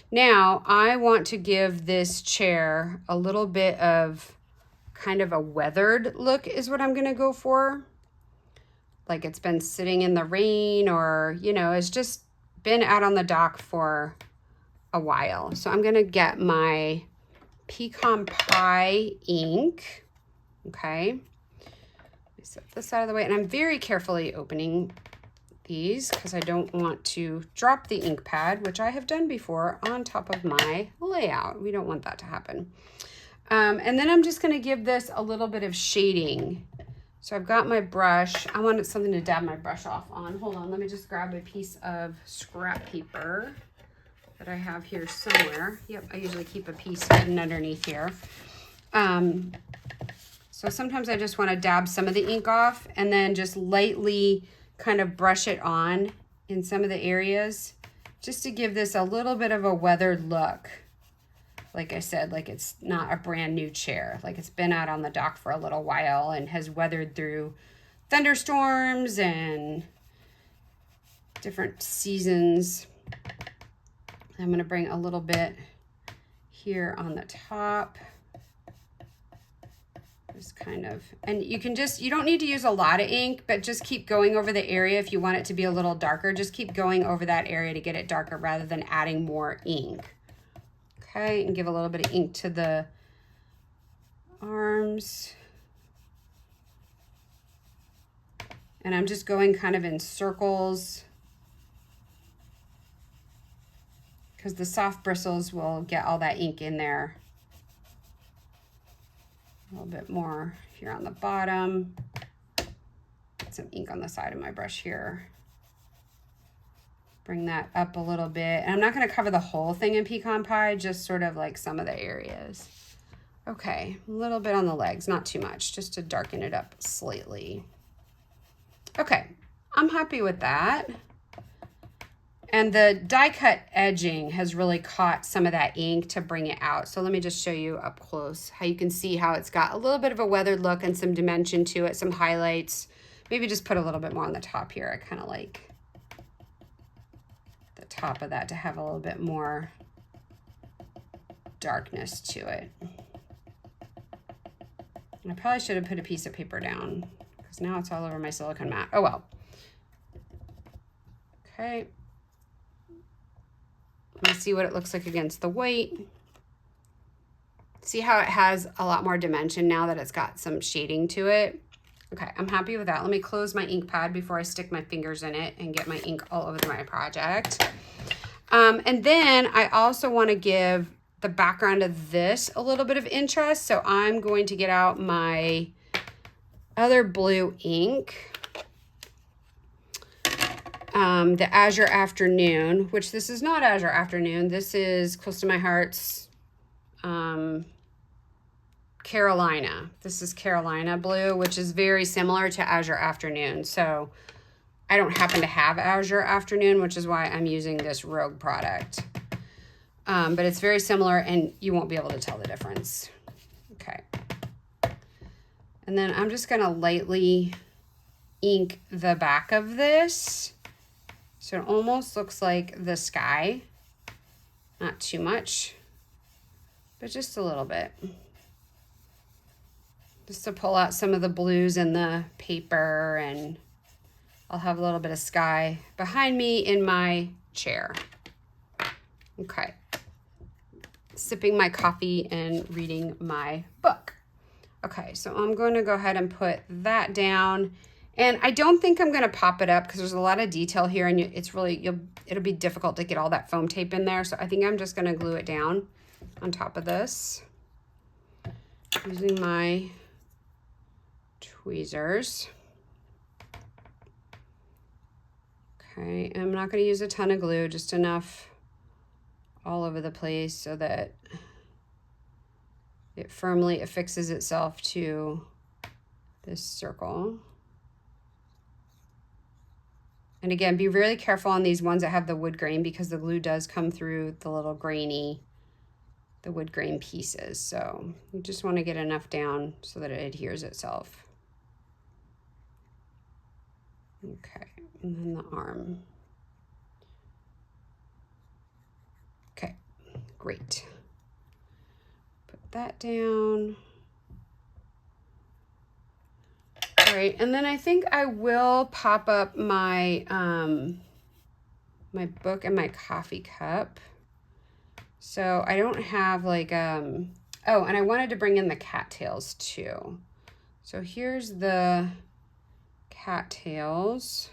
Speaker 1: Now, I want to give this chair a little bit of kind of a weathered look is what I'm gonna go for. Like it's been sitting in the rain, or, you know, it's just been out on the dock for a while. So I'm gonna get my Pecan Pie ink. Okay, let me set this out of the way, and I'm very carefully opening these because I don't want to drop the ink pad, which I have done before, on top of my layout. We don't want that to happen. And then I'm just going to give this a little bit of shading. So I've got my brush. I wanted something to dab my brush off on. Hold on, let me just grab a piece of scrap paper that I have here somewhere. Yep, I usually keep a piece hidden underneath here. So sometimes I just want to dab some of the ink off and then just lightly kind of brush it on in some of the areas just to give this a little bit of a weathered look. Like I said, like it's not a brand new chair, like it's been out on the dock for a little while and has weathered through thunderstorms and different seasons. I'm going to bring a little bit here on the top. Just kind of, and you can just, you don't need to use a lot of ink, but just keep going over the area. If you want it to be a little darker, just keep going over that area to get it darker rather than adding more ink. Okay, and give a little bit of ink to the arms. And I'm just going kind of in circles because the soft bristles will get all that ink in there. A little bit more here on the bottom. Get some ink on the side of my brush here. Bring that up a little bit. And I'm not going to cover the whole thing in pecan pie, just sort of like some of the areas. Okay, a little bit on the legs, not too much, just to darken it up slightly. Okay, I'm happy with that. And the die cut edging has really caught some of that ink to bring it out. So let me just show you up close how you can see how it's got a little bit of a weathered look and some dimension to it, some highlights. Maybe just put a little bit more on the top here. I kind of like the top of that to have a little bit more darkness to it. I probably should have put a piece of paper down because now it's all over my silicone mat. Oh well. Okay. Let me see what it looks like against the white. See how it has a lot more dimension now that it's got some shading to it. Okay, I'm happy with that. Let me close my ink pad before I stick my fingers in it and get my ink all over my project. And then I also want to give the background of this a little bit of interest. So I'm going to get out my other blue ink. The Azure Afternoon, which this is not Azure Afternoon. This is close to my heart's Carolina. This is Carolina blue, which is very similar to Azure Afternoon. So I don't happen to have Azure Afternoon, which is why I'm using this Rogue product. But it's very similar and you won't be able to tell the difference. Okay. And then I'm just going to lightly ink the back of this. So it almost looks like the sky. Not too much, but just a little bit. Just to pull out some of the blues in the paper, and I'll have a little bit of sky behind me in my chair. Okay. Sipping my coffee and reading my book. Okay, so I'm going to go ahead and put that down. And I don't think I'm going to pop it up because there's a lot of detail here and it's really, it'll be difficult to get all that foam tape in there. So I think I'm just going to glue it down on top of this using my tweezers. Okay, and I'm not going to use a ton of glue, just enough all over the place so that it firmly affixes itself to this circle. And again, be really careful on these ones that have the wood grain because the glue does come through the little the wood grain pieces. So you just want to get enough down so that it adheres itself. Okay, and then the arm. Okay, great. Put that down. All right, and then I think I will pop up my my book and my coffee cup. So I don't have like oh, and I wanted to bring in the cattails too. So here's the cattails.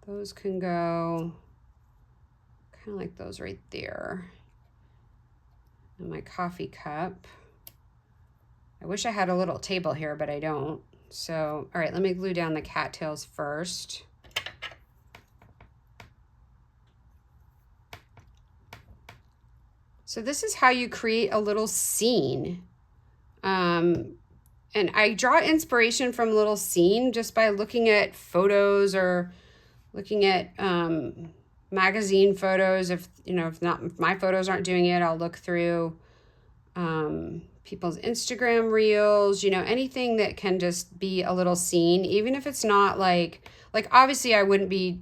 Speaker 1: Those can go kind of like those right there. And my coffee cup. I wish I had a little table here, but I don't. So, all right, let me glue down the cattails first. So this is how you create a little scene. And I draw inspiration from a little scene just by looking at photos or looking at magazine photos. If if my photos aren't doing it, I'll look through people's Instagram reels, anything that can just be a little scene, even if it's not like obviously I wouldn't be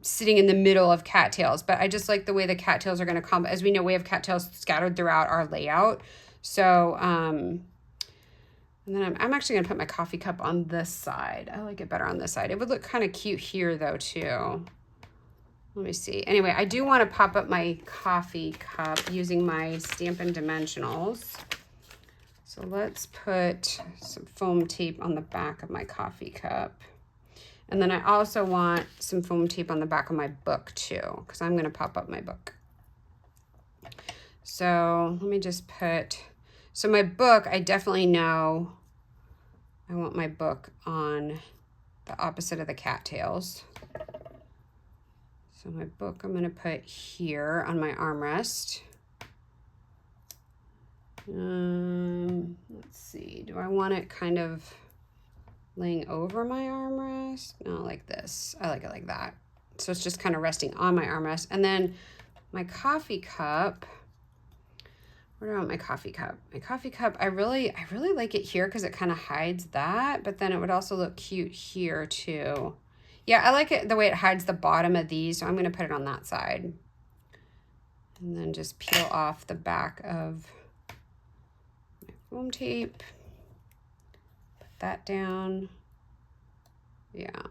Speaker 1: sitting in the middle of cattails, but I just like the way the cattails are going to come. As we know, we have cattails scattered throughout our layout. So, and then I'm actually going to put my coffee cup on this side. I like it better on this side. It would look kind of cute here though, too. Let me see. Anyway, I do want to pop up my coffee cup using my Stampin' Dimensionals. So let's put some foam tape on the back of my coffee cup. And then I also want some foam tape on the back of my book too, because I'm going to pop up my book. So let me just put, so my book, I definitely know I want my book on the opposite of the cattails. So my book I'm going to put here on my armrest. Let's see, do I want it kind of laying over my armrest? No, like this. I like it like that. So it's just kind of resting on my armrest. And then my coffee cup, where do I want my coffee cup? My coffee cup, I really like it here because it kind of hides that, but then it would also look cute here too. Yeah, I like it the way it hides the bottom of these, so I'm going to put it on that side. And then just peel off the back of my foam tape. Put that down. Yeah.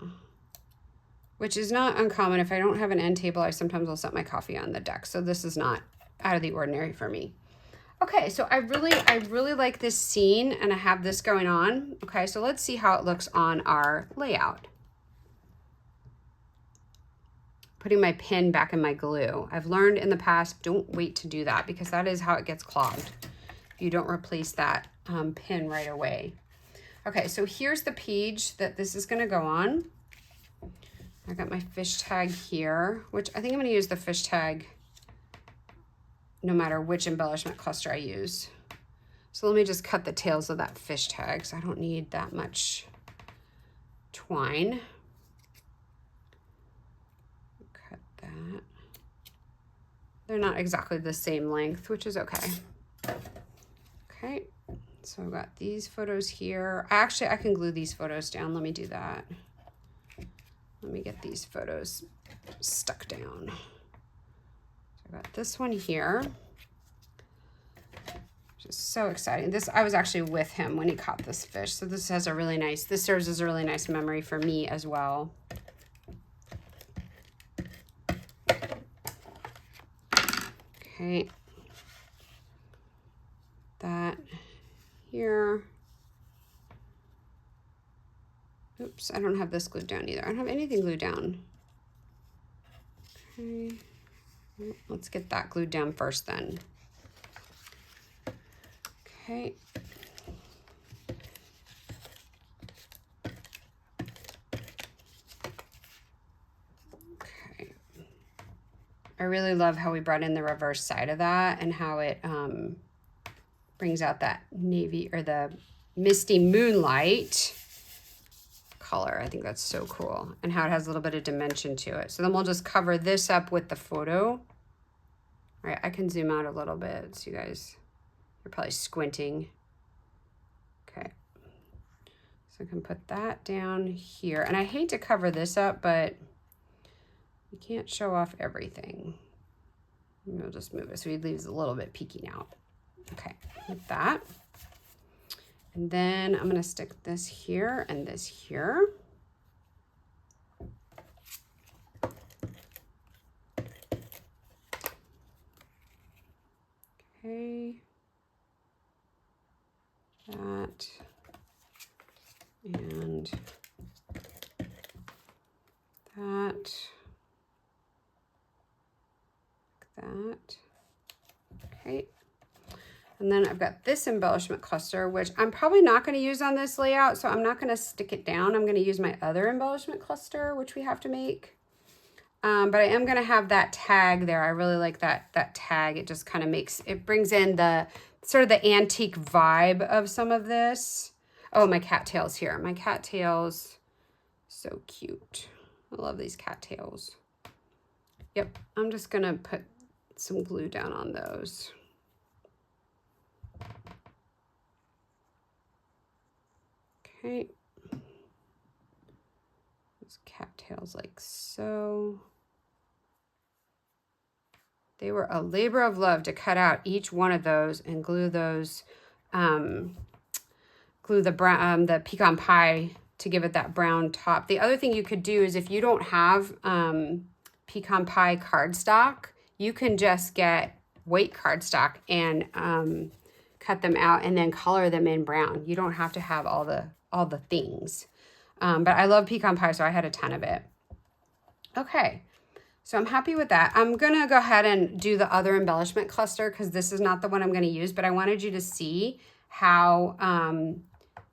Speaker 1: Which is not uncommon. If I don't have an end table, I sometimes will set my coffee on the deck. So this is not out of the ordinary for me. Okay, so I really like this scene, and I have this going on. Okay, so let's see how it looks on our layout. Putting my pin back in my glue. I've learned in the past, don't wait to do that because that is how it gets clogged. If you don't replace that pin right away. Okay, so here's the page that this is gonna go on. I got my fish tag here, which I think I'm gonna use the fish tag no matter which embellishment cluster I use. So let me just cut the tails of that fish tag because I don't need that much twine. Cut that. They're not exactly the same length, which is okay. Okay, so I've got these photos here. Actually, I can glue these photos down. Let me do that. Let me get these photos stuck down. So I got this one here, which is so exciting. This, I was actually with him when he caught this fish. So this has a really nice, this serves as a really nice memory for me as well. Okay. That here. Oops, I don't have this glued down either. I don't have anything glued down. Okay, let's get that glued down first then. Okay. Okay. I really love how we brought in the reverse side of that and how it brings out that navy or the misty moonlight color. I think that's so cool, and how it has a little bit of dimension to it. So then we'll just cover this up with the photo. All right, I can zoom out a little bit so you guys, you're probably squinting. Okay, so I can put that down here, and I hate to cover this up, but you can't show off everything. We'll just move it so it leaves a little bit peeking out. Okay, like that. And then I'm gonna stick this here and this here. Okay. That. And that. Like that. Okay. And then I've got this embellishment cluster, which I'm probably not going to use on this layout, so I'm not going to stick it down. I'm going to use my other embellishment cluster, which we have to make. But I am going to have that tag there. I really like that tag. It just kind of makes, it brings in the sort of the antique vibe of some of this. Oh, my cattails here. My cattails, so cute. I love these cattails. Yep, I'm just gonna put some glue down on those. Okay. Those cattails like so. They were a labor of love to cut out each one of those and glue those, glue the brown, the pecan pie to give it that brown top. The other thing you could do is if you don't have pecan pie cardstock, you can just get white cardstock and cut them out and then color them in brown. You don't have to have all the things. But I love pecan pie, so I had a ton of it. Okay, so I'm happy with that. I'm gonna go ahead and do the other embellishment cluster because this is not the one I'm gonna use, but I wanted you to see how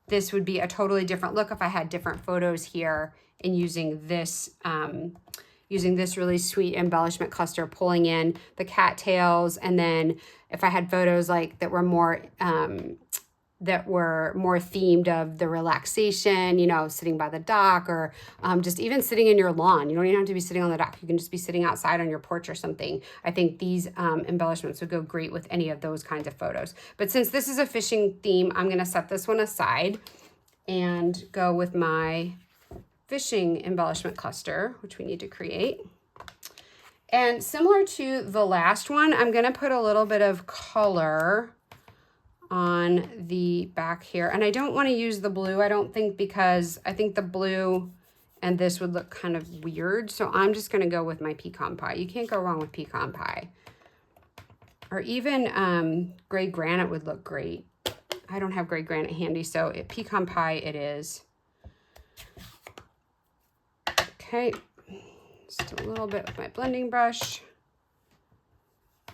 Speaker 1: this would be a totally different look if I had different photos here and using this really sweet embellishment cluster, pulling in the cattails, and then if I had photos like that were more themed of the relaxation, you know, sitting by the dock or just even sitting in your lawn. You don't even have to be sitting on the dock. You can just be sitting outside on your porch or something. I think these embellishments would go great with any of those kinds of photos. But since this is a fishing theme, I'm gonna set this one aside and go with my fishing embellishment cluster, which we need to create. And similar to the last one, I'm gonna put a little bit of color on the back here. And I don't want to use the blue, I don't think, because I think the blue and this would look kind of weird. So I'm just going to go with my pecan pie. You can't go wrong with pecan pie. Or even gray granite would look great. I don't have gray granite handy, so pecan pie it is. Okay, just a little bit with my blending brush.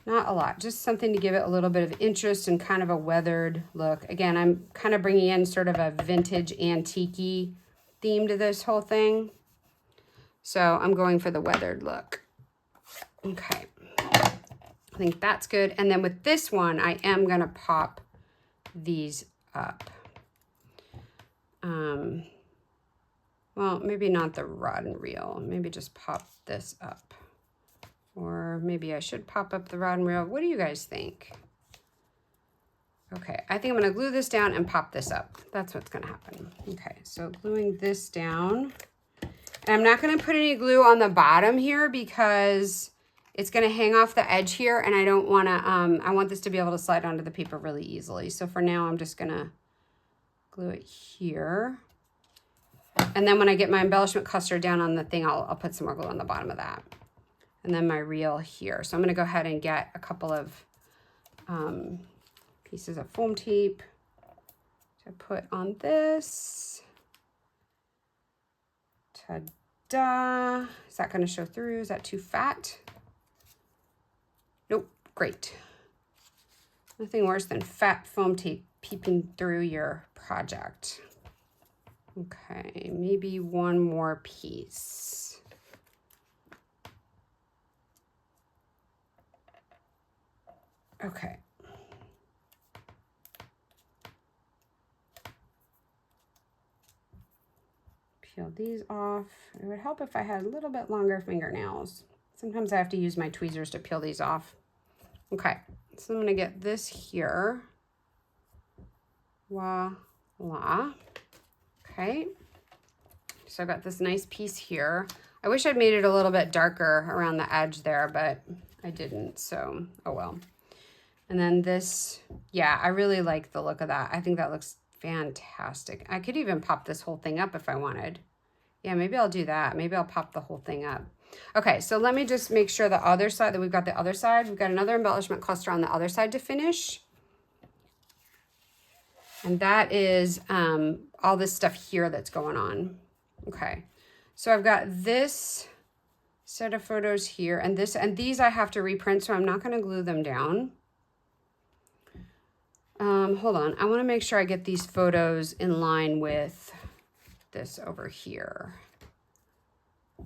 Speaker 1: Not a lot, just something to give it a little bit of interest and kind of a weathered look. Again, I'm kind of bringing in sort of a vintage antique-y theme to this whole thing. So I'm going for the weathered look. Okay, I think that's good. And then with this one, I am gonna pop these up. Well, maybe not the rod and reel, maybe just pop this up. Or maybe I should pop up the rod and reel. What do you guys think? Okay, I think I'm gonna glue this down and pop this up. That's what's gonna happen. Okay, so gluing this down. And I'm not gonna put any glue on the bottom here because it's gonna hang off the edge here and I don't wanna, I want this to be able to slide onto the paper really easily. So for now, I'm just gonna glue it here. And then when I get my embellishment cluster down on the thing, I'll put some more glue on the bottom of that. And then my reel here. So I'm going to go ahead and get a couple of pieces of foam tape to put on this. Ta-da! Is that going to show through? Is that too fat? Nope. Great. Nothing worse than fat foam tape peeping through your project. Okay, maybe one more piece. Okay. Peel these off. It would help if I had a little bit longer fingernails. Sometimes I have to use my tweezers to peel these off. Okay, so I'm gonna get this here. Voila. Okay, so I've got this nice piece here. I wish I'd made it a little bit darker around the edge there, but I didn't, so oh well. And then this, yeah, I really like the look of that. I think that looks fantastic. I could even pop this whole thing up if I wanted. Yeah, maybe I'll do that. Maybe I'll pop the whole thing up. Okay, so let me just make sure the other side, that we've got the other side. We've got another embellishment cluster on the other side to finish. And that is all this stuff here that's going on. Okay, so I've got this set of photos here and this, and these I have to reprint, so I'm not gonna glue them down. Hold on, I wanna make sure I get these photos in line with this over here.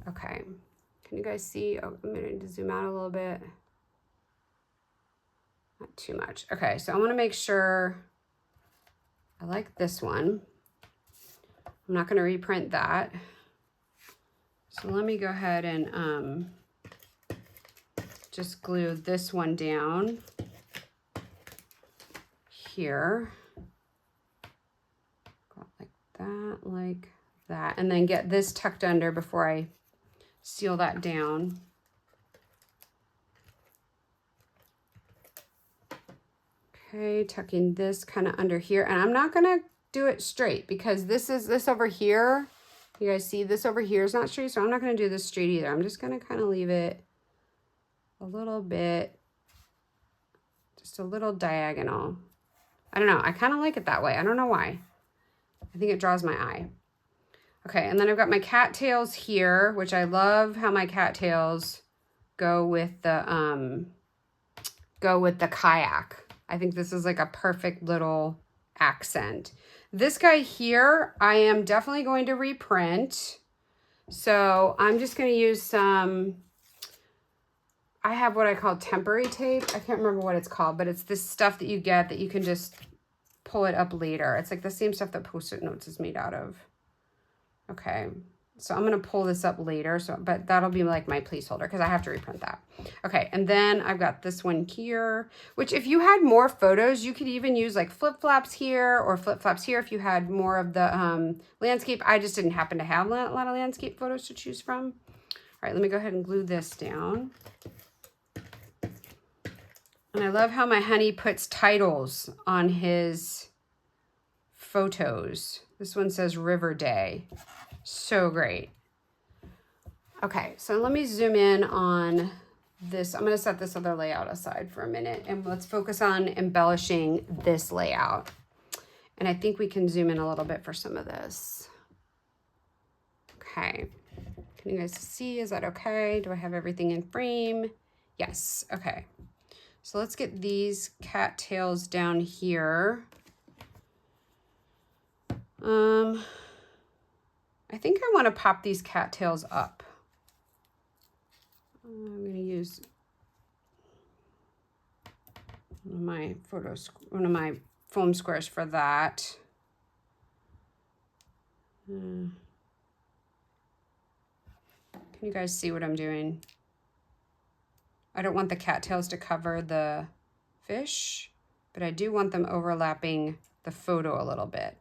Speaker 1: Okay, can you guys see? Oh, I'm going to zoom out a little bit. Not too much. Okay, so I wanna make sure I like this one. I'm not going to reprint that. So let me go ahead and just glue this one down here. Go like that, and then get this tucked under before I seal that down. Okay, tucking this kind of under here, and I'm not gonna do it straight because this over here, you guys see this over here is not straight, so I'm not gonna do this straight either. I'm just gonna kind of leave it a little bit, just a little diagonal. I don't know, I kind of like it that way. I don't know why. I think it draws my eye. Okay, and then I've got my cattails here, which I love how my cattails go with the kayak. I think this is like a perfect little accent. This guy here, I am definitely going to reprint. So I'm just going to use some, I have what I call temporary tape. I can't remember what it's called, but it's this stuff that you get that you can just pull it up later. It's like the same stuff that Post-it notes is made out of. Okay, so I'm going to pull this up later, but that'll be like my placeholder because I have to reprint that. Okay, and then I've got this one here, which if you had more photos, you could even use like flip-flops here or flip-flops here if you had more of the landscape. I just didn't happen to have a lot of landscape photos to choose from. All right, let me go ahead and glue this down. And I love how my honey puts titles on his photos. This one says River Day. So great. Okay, so let me zoom in on this. I'm going to set this other layout aside for a minute and let's focus on embellishing this layout. And I think we can zoom in a little bit for some of this. Okay, can you guys see? Is that okay? Do I have everything in frame? Yes, okay. So let's get these cattails down here. I think I want to pop these cattails up. I'm going to use one of my foam squares for that. Can you guys see what I'm doing? I don't want the cattails to cover the fish, but I do want them overlapping the photo a little bit.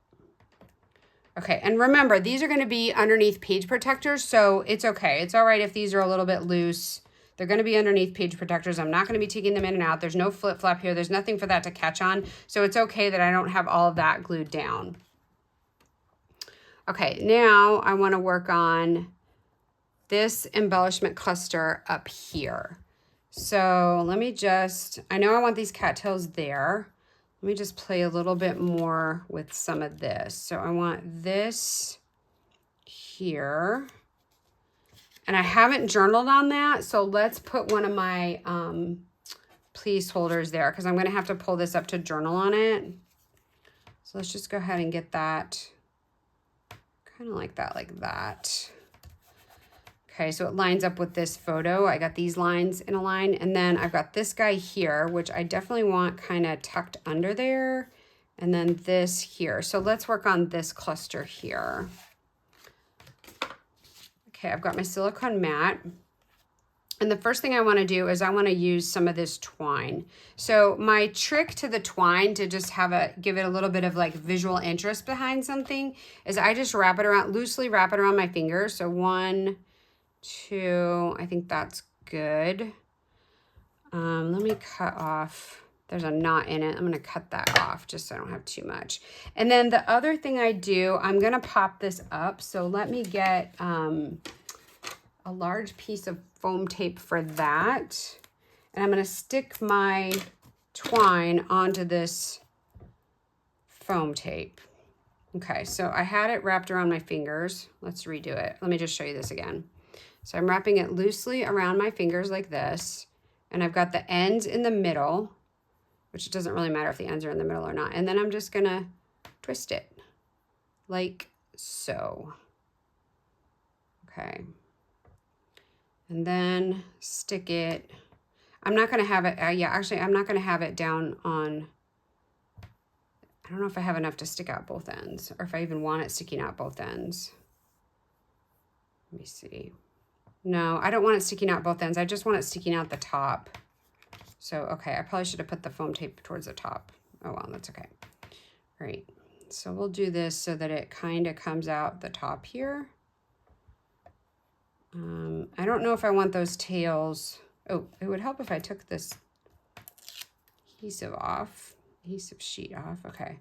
Speaker 1: Okay, and remember, these are going to be underneath page protectors, so it's okay. It's all right if these are a little bit loose. They're going to be underneath page protectors. I'm not going to be taking them in and out. There's no flip-flop here. There's nothing for that to catch on, so it's okay that I don't have all of that glued down. Okay, now I want to work on this embellishment cluster up here. So let me just, I know I want these cattails there. Let me just play a little bit more with some of this. So I want this here. And I haven't journaled on that, so let's put one of my placeholders there because I'm going to have to pull this up to journal on it. So let's just go ahead and get that kind of like that. Okay, so it lines up with this photo. I got these lines in a line, and then I've got this guy here, which I definitely want kind of tucked under there, and then this here. So let's work on this cluster here. Okay, I've got my silicone mat, and the first thing I want to do is I want to use some of this twine. So my trick to the twine to just give it a little bit of like visual interest behind something is I just wrap it around, loosely wrap it around my fingers. So 1, 2, I think that's good. Let me cut off, there's a knot in it. I'm going to cut that off just so I don't have too much. And then the other thing I do, I'm going to pop this up. So let me get a large piece of foam tape for that. And I'm going to stick my twine onto this foam tape. Okay, so I had it wrapped around my fingers. Let's redo it. Let me just show you this again. So I'm wrapping it loosely around my fingers like this, and I've got the ends in the middle, which it doesn't really matter if the ends are in the middle or not. And then I'm just gonna twist it like so. Okay. And then stick it. I'm not gonna have it, yeah, actually I'm not gonna have it down on, I don't know if I have enough to stick out both ends, or if I even want it sticking out both ends. Let me see. No, I don't want it sticking out both ends. I just want it sticking out the top. So, okay, I probably should have put the foam tape towards the top. Oh, well, that's okay. All right, so we'll do this so that it kind of comes out the top here. I don't know if I want those tails. Oh, it would help if I took this adhesive sheet off. Okay,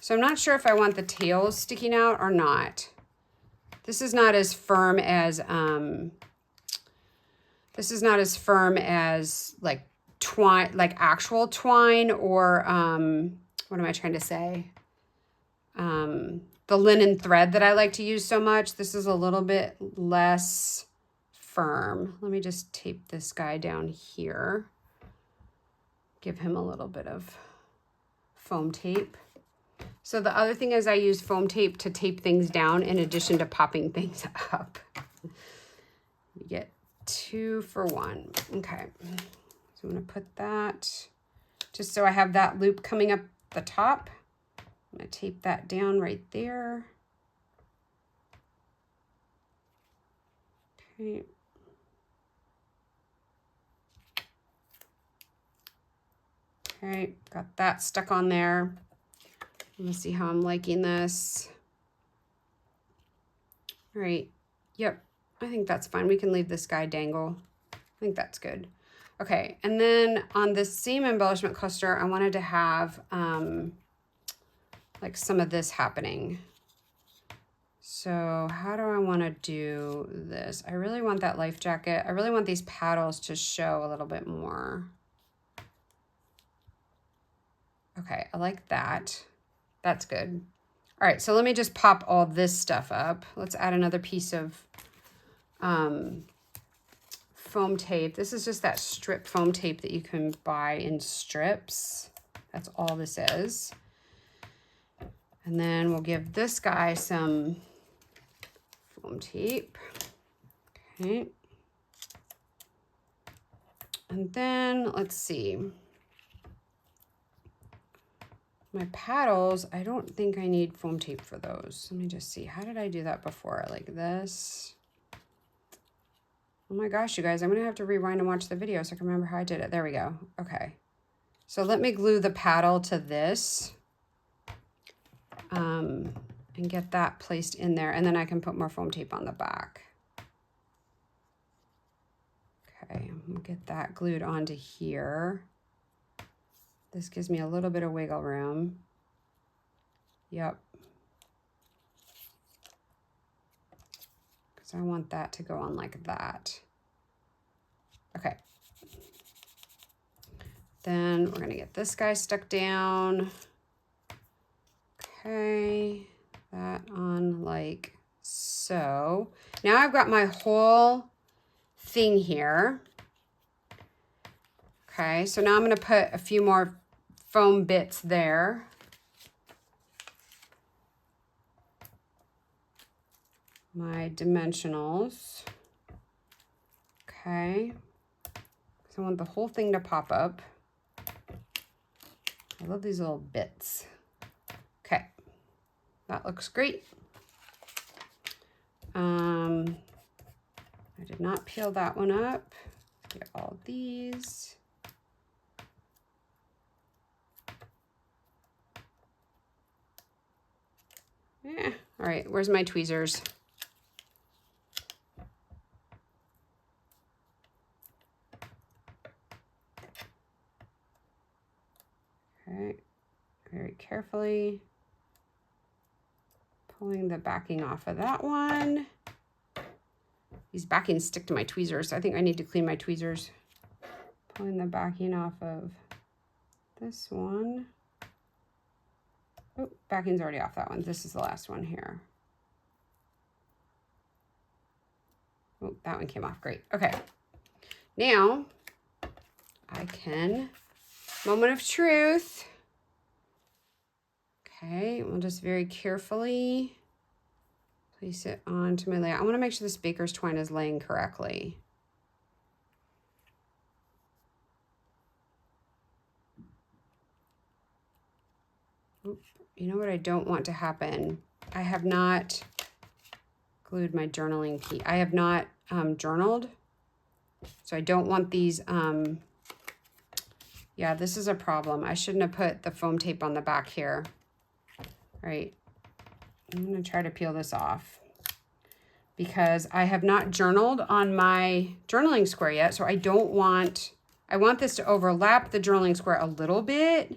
Speaker 1: so I'm not sure if I want the tails sticking out or not. This is not as firm as like twine, like actual twine, or what am I trying to say? The linen thread that I like to use so much. This is a little bit less firm. Let me just tape this guy down here. Give him a little bit of foam tape. So the other thing is I use foam tape to tape things down in addition to popping things up. You get 2 for 1. Okay, so I'm gonna put that, just so I have that loop coming up the top. I'm gonna tape that down right there. Okay. Okay, got that stuck on there. Let me see how I'm liking this. All right, yep, I think that's fine. We can leave this guy dangle. I think that's good. Okay, and then on this same embellishment cluster, I wanted to have like some of this happening. So how do I want to do this? I really want that life jacket. I really want these paddles to show a little bit more. Okay, I like that. That's good. All right, so let me just pop all this stuff up. Let's add another piece of foam tape. This is just that strip foam tape that you can buy in strips. That's all this is. And then we'll give this guy some foam tape. Okay. And then let's see. My paddles, I don't think I need foam tape for those. Let me just see. How did I do that before? Like this. Oh my gosh, you guys, I'm going to have to rewind and watch the video so I can remember how I did it. There we go. Okay. So let me glue the paddle to this and get that placed in there. And then I can put more foam tape on the back. Okay, I'm going to get that glued onto here. This gives me a little bit of wiggle room. Yep. Because I want that to go on like that. Okay. Then we're going to get this guy stuck down. Okay. That on like so. Now I've got my whole thing here. Okay, so now I'm going to put a few more foam bits there. My dimensionals. Okay, so I want the whole thing to pop up. I love these little bits. Okay, that looks great. I did not peel that one up. Get all these. Yeah, all right, where's my tweezers? Okay, very carefully pulling the backing off of that one. These backings stick to my tweezers, so I think I need to clean my tweezers. Pulling the backing off of this one. Oh, backing's already off that one. This is the last one here. Oh, that one came off. Great. Okay. Now I can, moment of truth. Okay, we'll just very carefully place it onto my layout. I want to make sure this baker's twine is laying correctly. you know what I don't want to happen? I have not glued my journaling piece. I have not journaled. So I don't want these, yeah, this is a problem. I shouldn't have put the foam tape on the back here. All right, I'm gonna try to peel this off because I have not journaled on my journaling square yet. So I don't want, I want this to overlap the journaling square a little bit,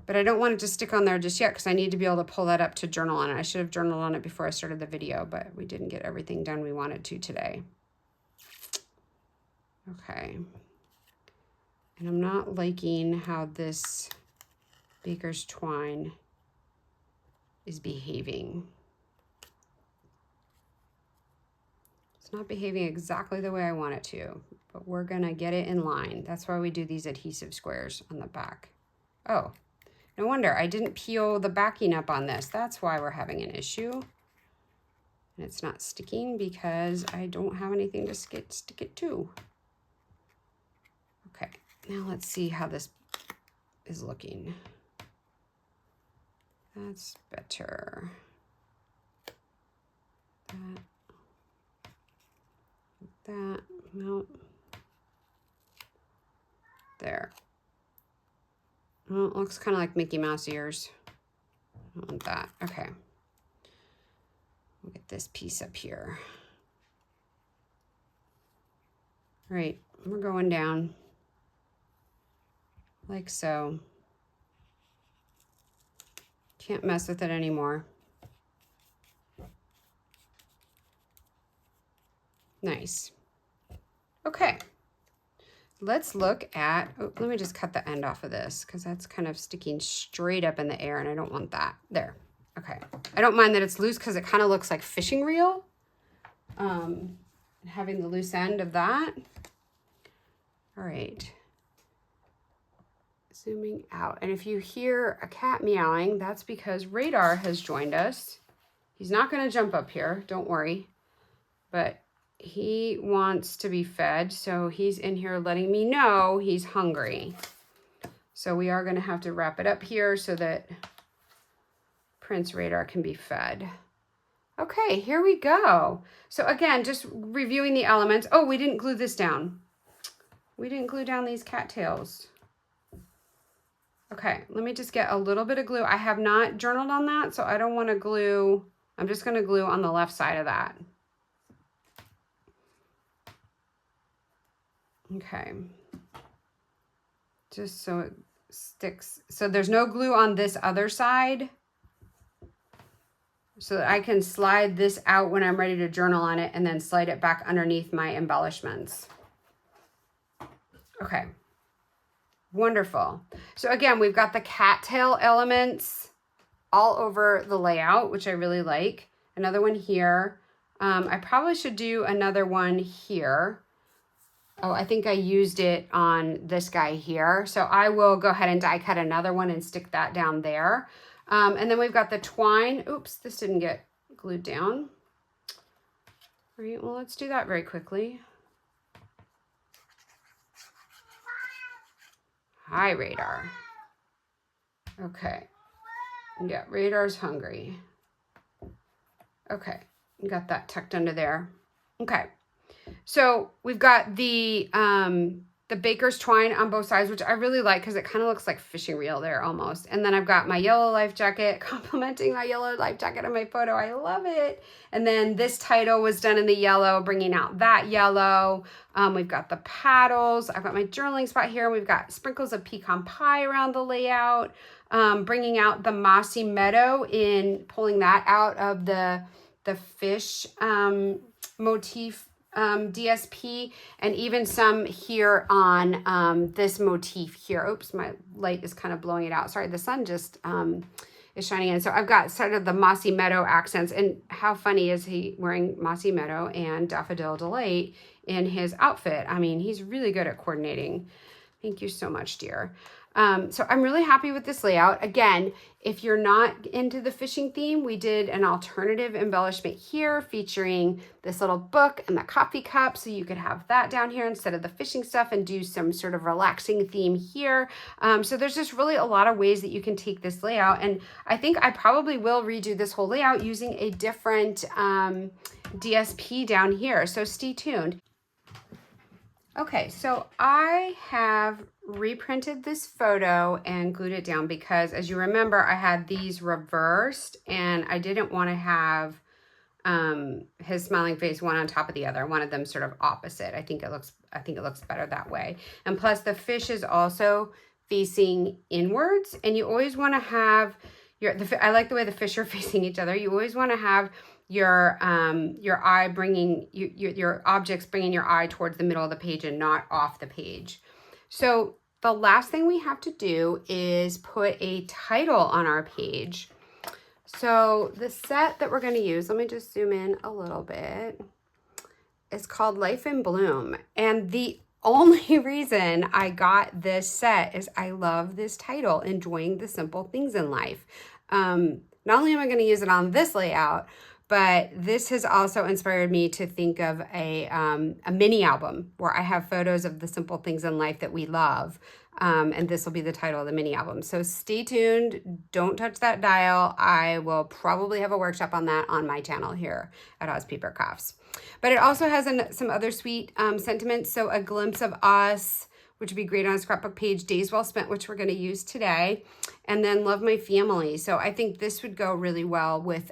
Speaker 1: but I don't want it to stick on there just yet because I need to be able to pull that up to journal on it. I should have journaled on it before I started the video, but we didn't get everything done we wanted to today. Okay. And I'm not liking how this baker's twine is behaving. It's not behaving exactly the way I want it to, but we're gonna get it in line. That's why we do these adhesive squares on the back. Oh, no wonder I didn't peel the backing up on this. That's why we're having an issue. And it's not sticking because I don't have anything to stick it to. Okay, now let's see how this is looking. That's better. That, no. There. Well, it looks kind of like Mickey Mouse ears. I don't want that. Okay. We'll get this piece up here. All right, we're going down like so. Can't mess with it anymore. Nice. Okay. Let's look at, oh, let me just cut the end off of this because that's kind of sticking straight up in the air and I don't want that. There. Okay. I don't mind that it's loose because it kind of looks like fishing reel. Having the loose end of that. All right. Zooming out. And if you hear a cat meowing, that's because Radar has joined us. He's not going to jump up here. Don't worry. But he wants to be fed, so he's in here letting me know he's hungry. So we are going to have to wrap it up here so that Prince Radar can be fed. Okay, here we go. So again, just reviewing the elements. Oh, we didn't glue this down. We didn't glue down these cattails. Okay, let me just get a little bit of glue. I have not journaled on that, so I don't want to glue. I'm just going to glue on the left side of that. Okay, just so it sticks. So there's no glue on this other side so that I can slide this out when I'm ready to journal on it and then slide it back underneath my embellishments. Okay, wonderful. So again, we've got the cattail elements all over the layout, which I really like. Another one here. I probably should do another one here. Oh, I think I used it on this guy here. So I will go ahead and die cut another one and stick that down there. And then we've got the twine. Oops, this didn't get glued down. All right, well, let's do that very quickly. Hi, Radar. Okay. Yeah, Radar's hungry. Okay, got that tucked under there. Okay. So we've got the baker's twine on both sides, which I really like because it kind of looks like fishing reel there almost. And then I've got my yellow life jacket, complimenting my yellow life jacket on my photo. I love it. And then this title was done in the yellow, bringing out that yellow. We've got the paddles. I've got my journaling spot here. We've got sprinkles of pecan pie around the layout, bringing out the mossy meadow in pulling that out of the fish motif DSP, and even some here on this motif here. Oops, my light is kind of blowing it out. Sorry, the sun just is shining in. So I've got sort of the mossy meadow accents, and how funny is he wearing mossy meadow and daffodil delight in his outfit? I mean, he's really good at coordinating. Thank you so much, dear. So I'm really happy with this layout. Again, if you're not into the fishing theme, we did an alternative embellishment here featuring this little book and the coffee cup. So you could have that down here instead of the fishing stuff and do some sort of relaxing theme here. So there's just really a lot of ways that you can take this layout. And I think I probably will redo this whole layout using a different DSP down here. So stay tuned. Okay, so I have reprinted this photo and glued it down because, as you remember, I had these reversed and I didn't want to have his smiling face one on top of the other. I wanted them sort of opposite. I think it looks better that way. And plus the fish is also facing inwards, and you always want to have I like the way the fish are facing each other. You always want to have your eye bringing your objects bringing your eye towards the middle of the page and not off the page. So the last thing we have to do is put a title on our page. So the set that we're going to use, let me just zoom in a little bit, is called Life in Bloom. And the only reason I got this set is I love this title, Enjoying the Simple Things in Life. Not only am I going to use it on this layout, but this has also inspired me to think of a mini album where I have photos of the simple things in life that we love. And this will be the title of the mini album. So stay tuned. Don't touch that dial. I will probably have a workshop on that on my channel here at Ozpapercrafts. But it also has some other sweet sentiments. So A Glimpse of Us, which would be great on a scrapbook page, Days Well Spent, which we're going to use today, and then Love My Family. So I think this would go really well with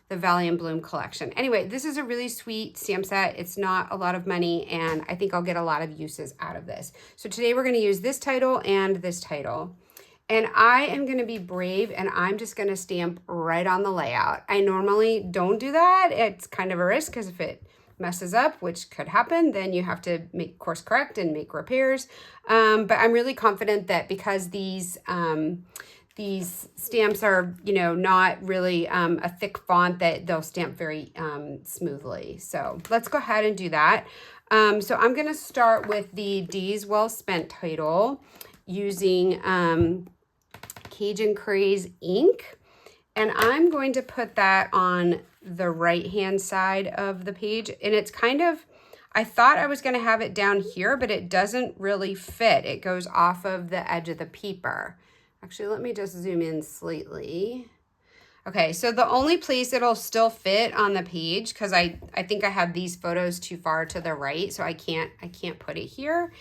Speaker 1: the Valley in Bloom collection. Anyway, this is a really sweet stamp set. It's not a lot of money, and I think I'll get a lot of uses out of this. So today we're going to use this title and this title. And I am going to be brave, and I'm just going to stamp right on the layout. I normally don't do that. It's kind of a risk because if it messes up, which could happen, then you have to course correct and make repairs. But I'm really confident that because these stamps are, not really a thick font, that they'll stamp very smoothly. So let's go ahead and do that. So I'm going to start with the Days Well Spent title using Cajun Craze ink. And I'm going to put that on the right-hand side of the page. And it's kind of, I thought I was going to have it down here, but it doesn't really fit. It goes off of the edge of the paper. Actually, let me just zoom in slightly. Okay, so the only place it'll still fit on the page, because I think I have these photos too far to the right, so I can't put it here,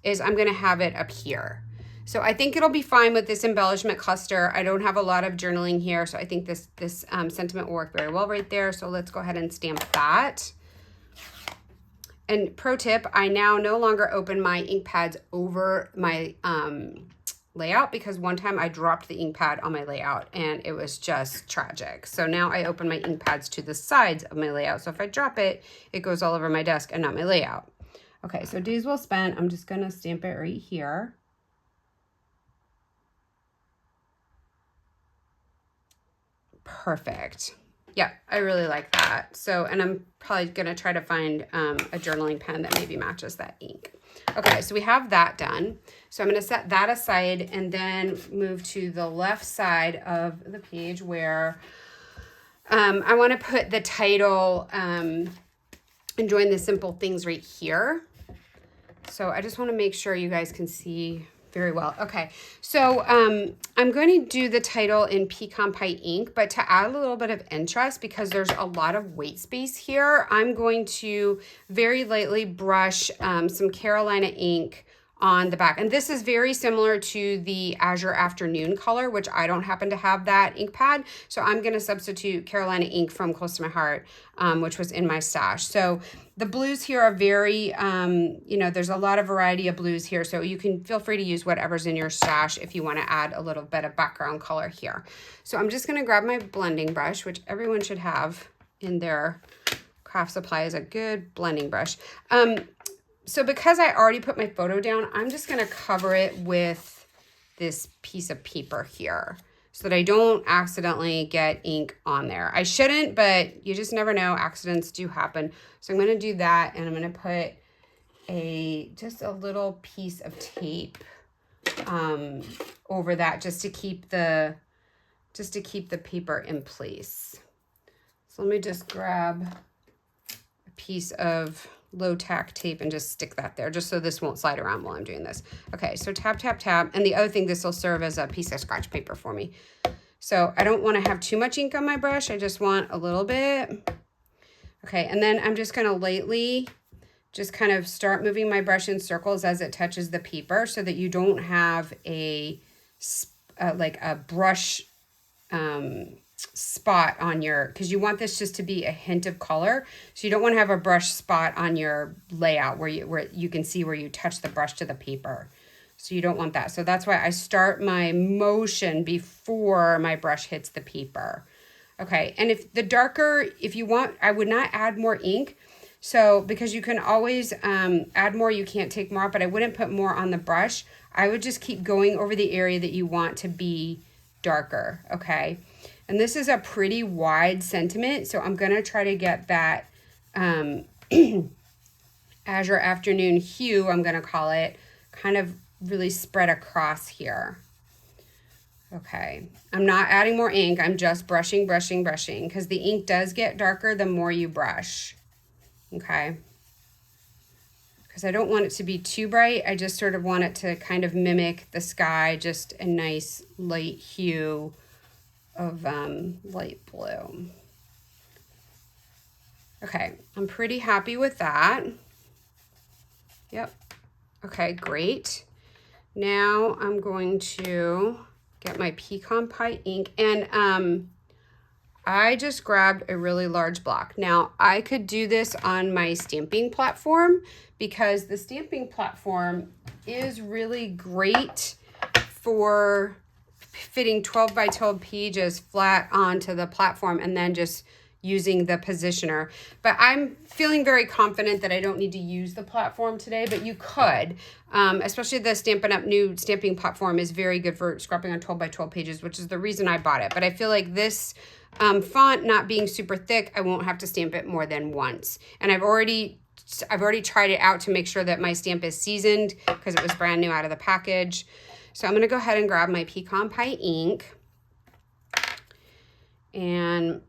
Speaker 1: is I'm going to have it up here. So I think it'll be fine with this embellishment cluster. I don't have a lot of journaling here, so I think this sentiment will work very well right there. So let's go ahead and stamp that. And pro tip, I now no longer open my ink pads over my layout, because one time I dropped the ink pad on my layout and it was just tragic. So now I open my ink pads to the sides of my layout. So if I drop it, it goes all over my desk and not my layout. Okay, so Days Well Spent, I'm just gonna stamp it right here. Perfect. Yeah, I really like that. So, and I'm probably gonna try to find a journaling pen that maybe matches that ink. Okay, so we have that done. So I'm going to set that aside and then move to the left side of the page where I want to put the title, Enjoying the Simple Things, right here. So I just want to make sure you guys can see very well. Okay, so I'm going to do the title in Pecan Pie ink, but to add a little bit of interest, because there's a lot of white space here, I'm going to very lightly brush some Carolina ink on the back. And this is very similar to the Azure Afternoon color, which I don't happen to have that ink pad. So I'm going to substitute Carolina ink from Close to My Heart, which was in my stash. So the blues here are very, there's a lot of variety of blues here. So you can feel free to use whatever's in your stash if you want to add a little bit of background color here. So I'm just going to grab my blending brush, which everyone should have in their craft supply, is a good blending brush. So because I already put my photo down, I'm just going to cover it with this piece of paper here so that I don't accidentally get ink on there. I shouldn't, but you just never know. Accidents do happen. So I'm going to do that, and I'm going to put just a little piece of tape over that just to keep the paper in place. So let me just grab a piece of low tack tape and just stick that there just so this won't slide around while I'm doing this. Okay, so tap, tap, tap. And the other thing, this will serve as a piece of scratch paper for me. So I don't want to have too much ink on my brush. I just want a little bit. Okay, and then I'm just going to lightly just kind of start moving my brush in circles as it touches the paper so that you don't have like a brush spot on your, because you want this just to be a hint of color. So you don't want to have a brush spot on your layout where you can see where you touch the brush to the paper. So you don't want that. So that's why I start my motion before my brush hits the paper. Okay, and if you want, I would not add more ink. So because you can always add more, you can't take more, but I wouldn't put more on the brush. I would just keep going over the area that you want to be darker, okay? And this is a pretty wide sentiment, so I'm gonna try to get that azure afternoon hue, I'm gonna call it, kind of really spread across here. Okay, I'm not adding more ink, I'm just brushing, brushing, brushing, because the ink does get darker the more you brush. Okay, because I don't want it to be too bright. I just sort of want it to kind of mimic the sky, just a nice light hue of light blue. Okay, I'm pretty happy with that. Yep. Okay, great. Now I'm going to get my pecan pie ink, and I just grabbed a really large block. Now, I could do this on my stamping platform because the stamping platform is really great for fitting 12 by 12 pages flat onto the platform and then just using the positioner. But I'm feeling very confident that I don't need to use the platform today, but you could. Especially the Stampin' Up! New stamping platform is very good for scrapping on 12 by 12 pages, which is the reason I bought it. But I feel like this font not being super thick, I won't have to stamp it more than once. And I've already tried it out to make sure that my stamp is seasoned because it was brand new out of the package. So I'm going to go ahead and grab my pecan pie ink and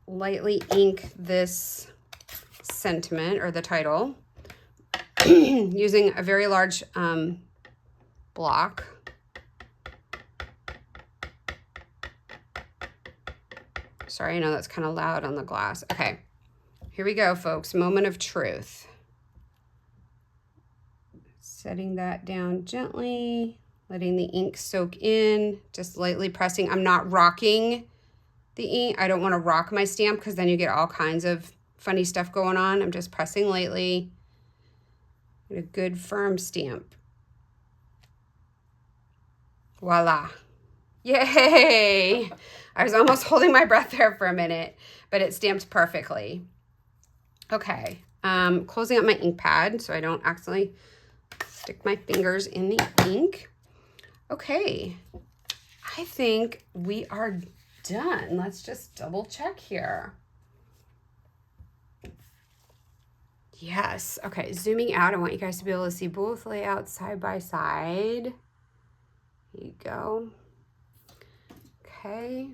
Speaker 1: lightly ink this sentiment or the title using a very large block. Sorry, I know that's kind of loud on the glass. Okay, here we go, folks. Moment of truth. Setting that down gently, letting the ink soak in, just lightly pressing. I'm not rocking the ink. I don't want to rock my stamp because then you get all kinds of funny stuff going on. I'm just pressing lightly. Get a good firm stamp. Voila. Yay! I was almost holding my breath there for a minute, but it stamped perfectly. Okay, closing up my ink pad so I don't accidentally stick my fingers in the ink. Okay, I think we are done. Let's just double check here. Yes, okay, zooming out, I want you guys to be able to see both layouts side by side. Here you go. Okay.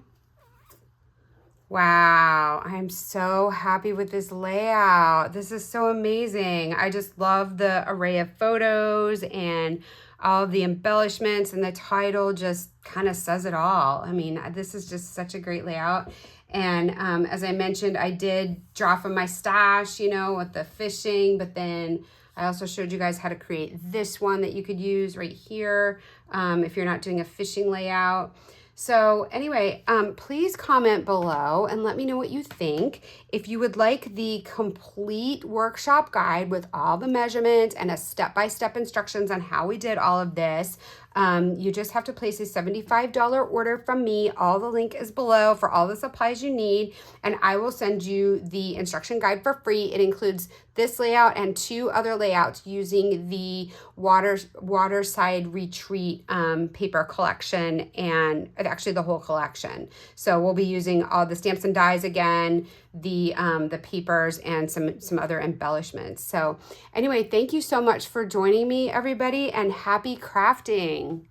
Speaker 1: Wow, I'm so happy with this layout. This is so amazing. I just love the array of photos and all of the embellishments, and the title just kind of says it all. I mean, this is just such a great layout. And as I mentioned, I did draw from my stash, you know, with the fishing, but then I also showed you guys how to create this one that you could use right here if you're not doing a fishing layout. So anyway, please comment below and let me know what you think. If you would like the complete workshop guide with all the measurements and a step-by-step instructions on how we did all of this, you just have to place a $75 order from me. All the link is below for all the supplies you need, and I will send you the instruction guide for free. It includes this layout and 2 other layouts using the Waterside Retreat paper collection, and actually the whole collection. So we'll be using all the stamps and dies again, the papers and some other embellishments. So anyway, thank you so much for joining me, everybody, and happy crafting.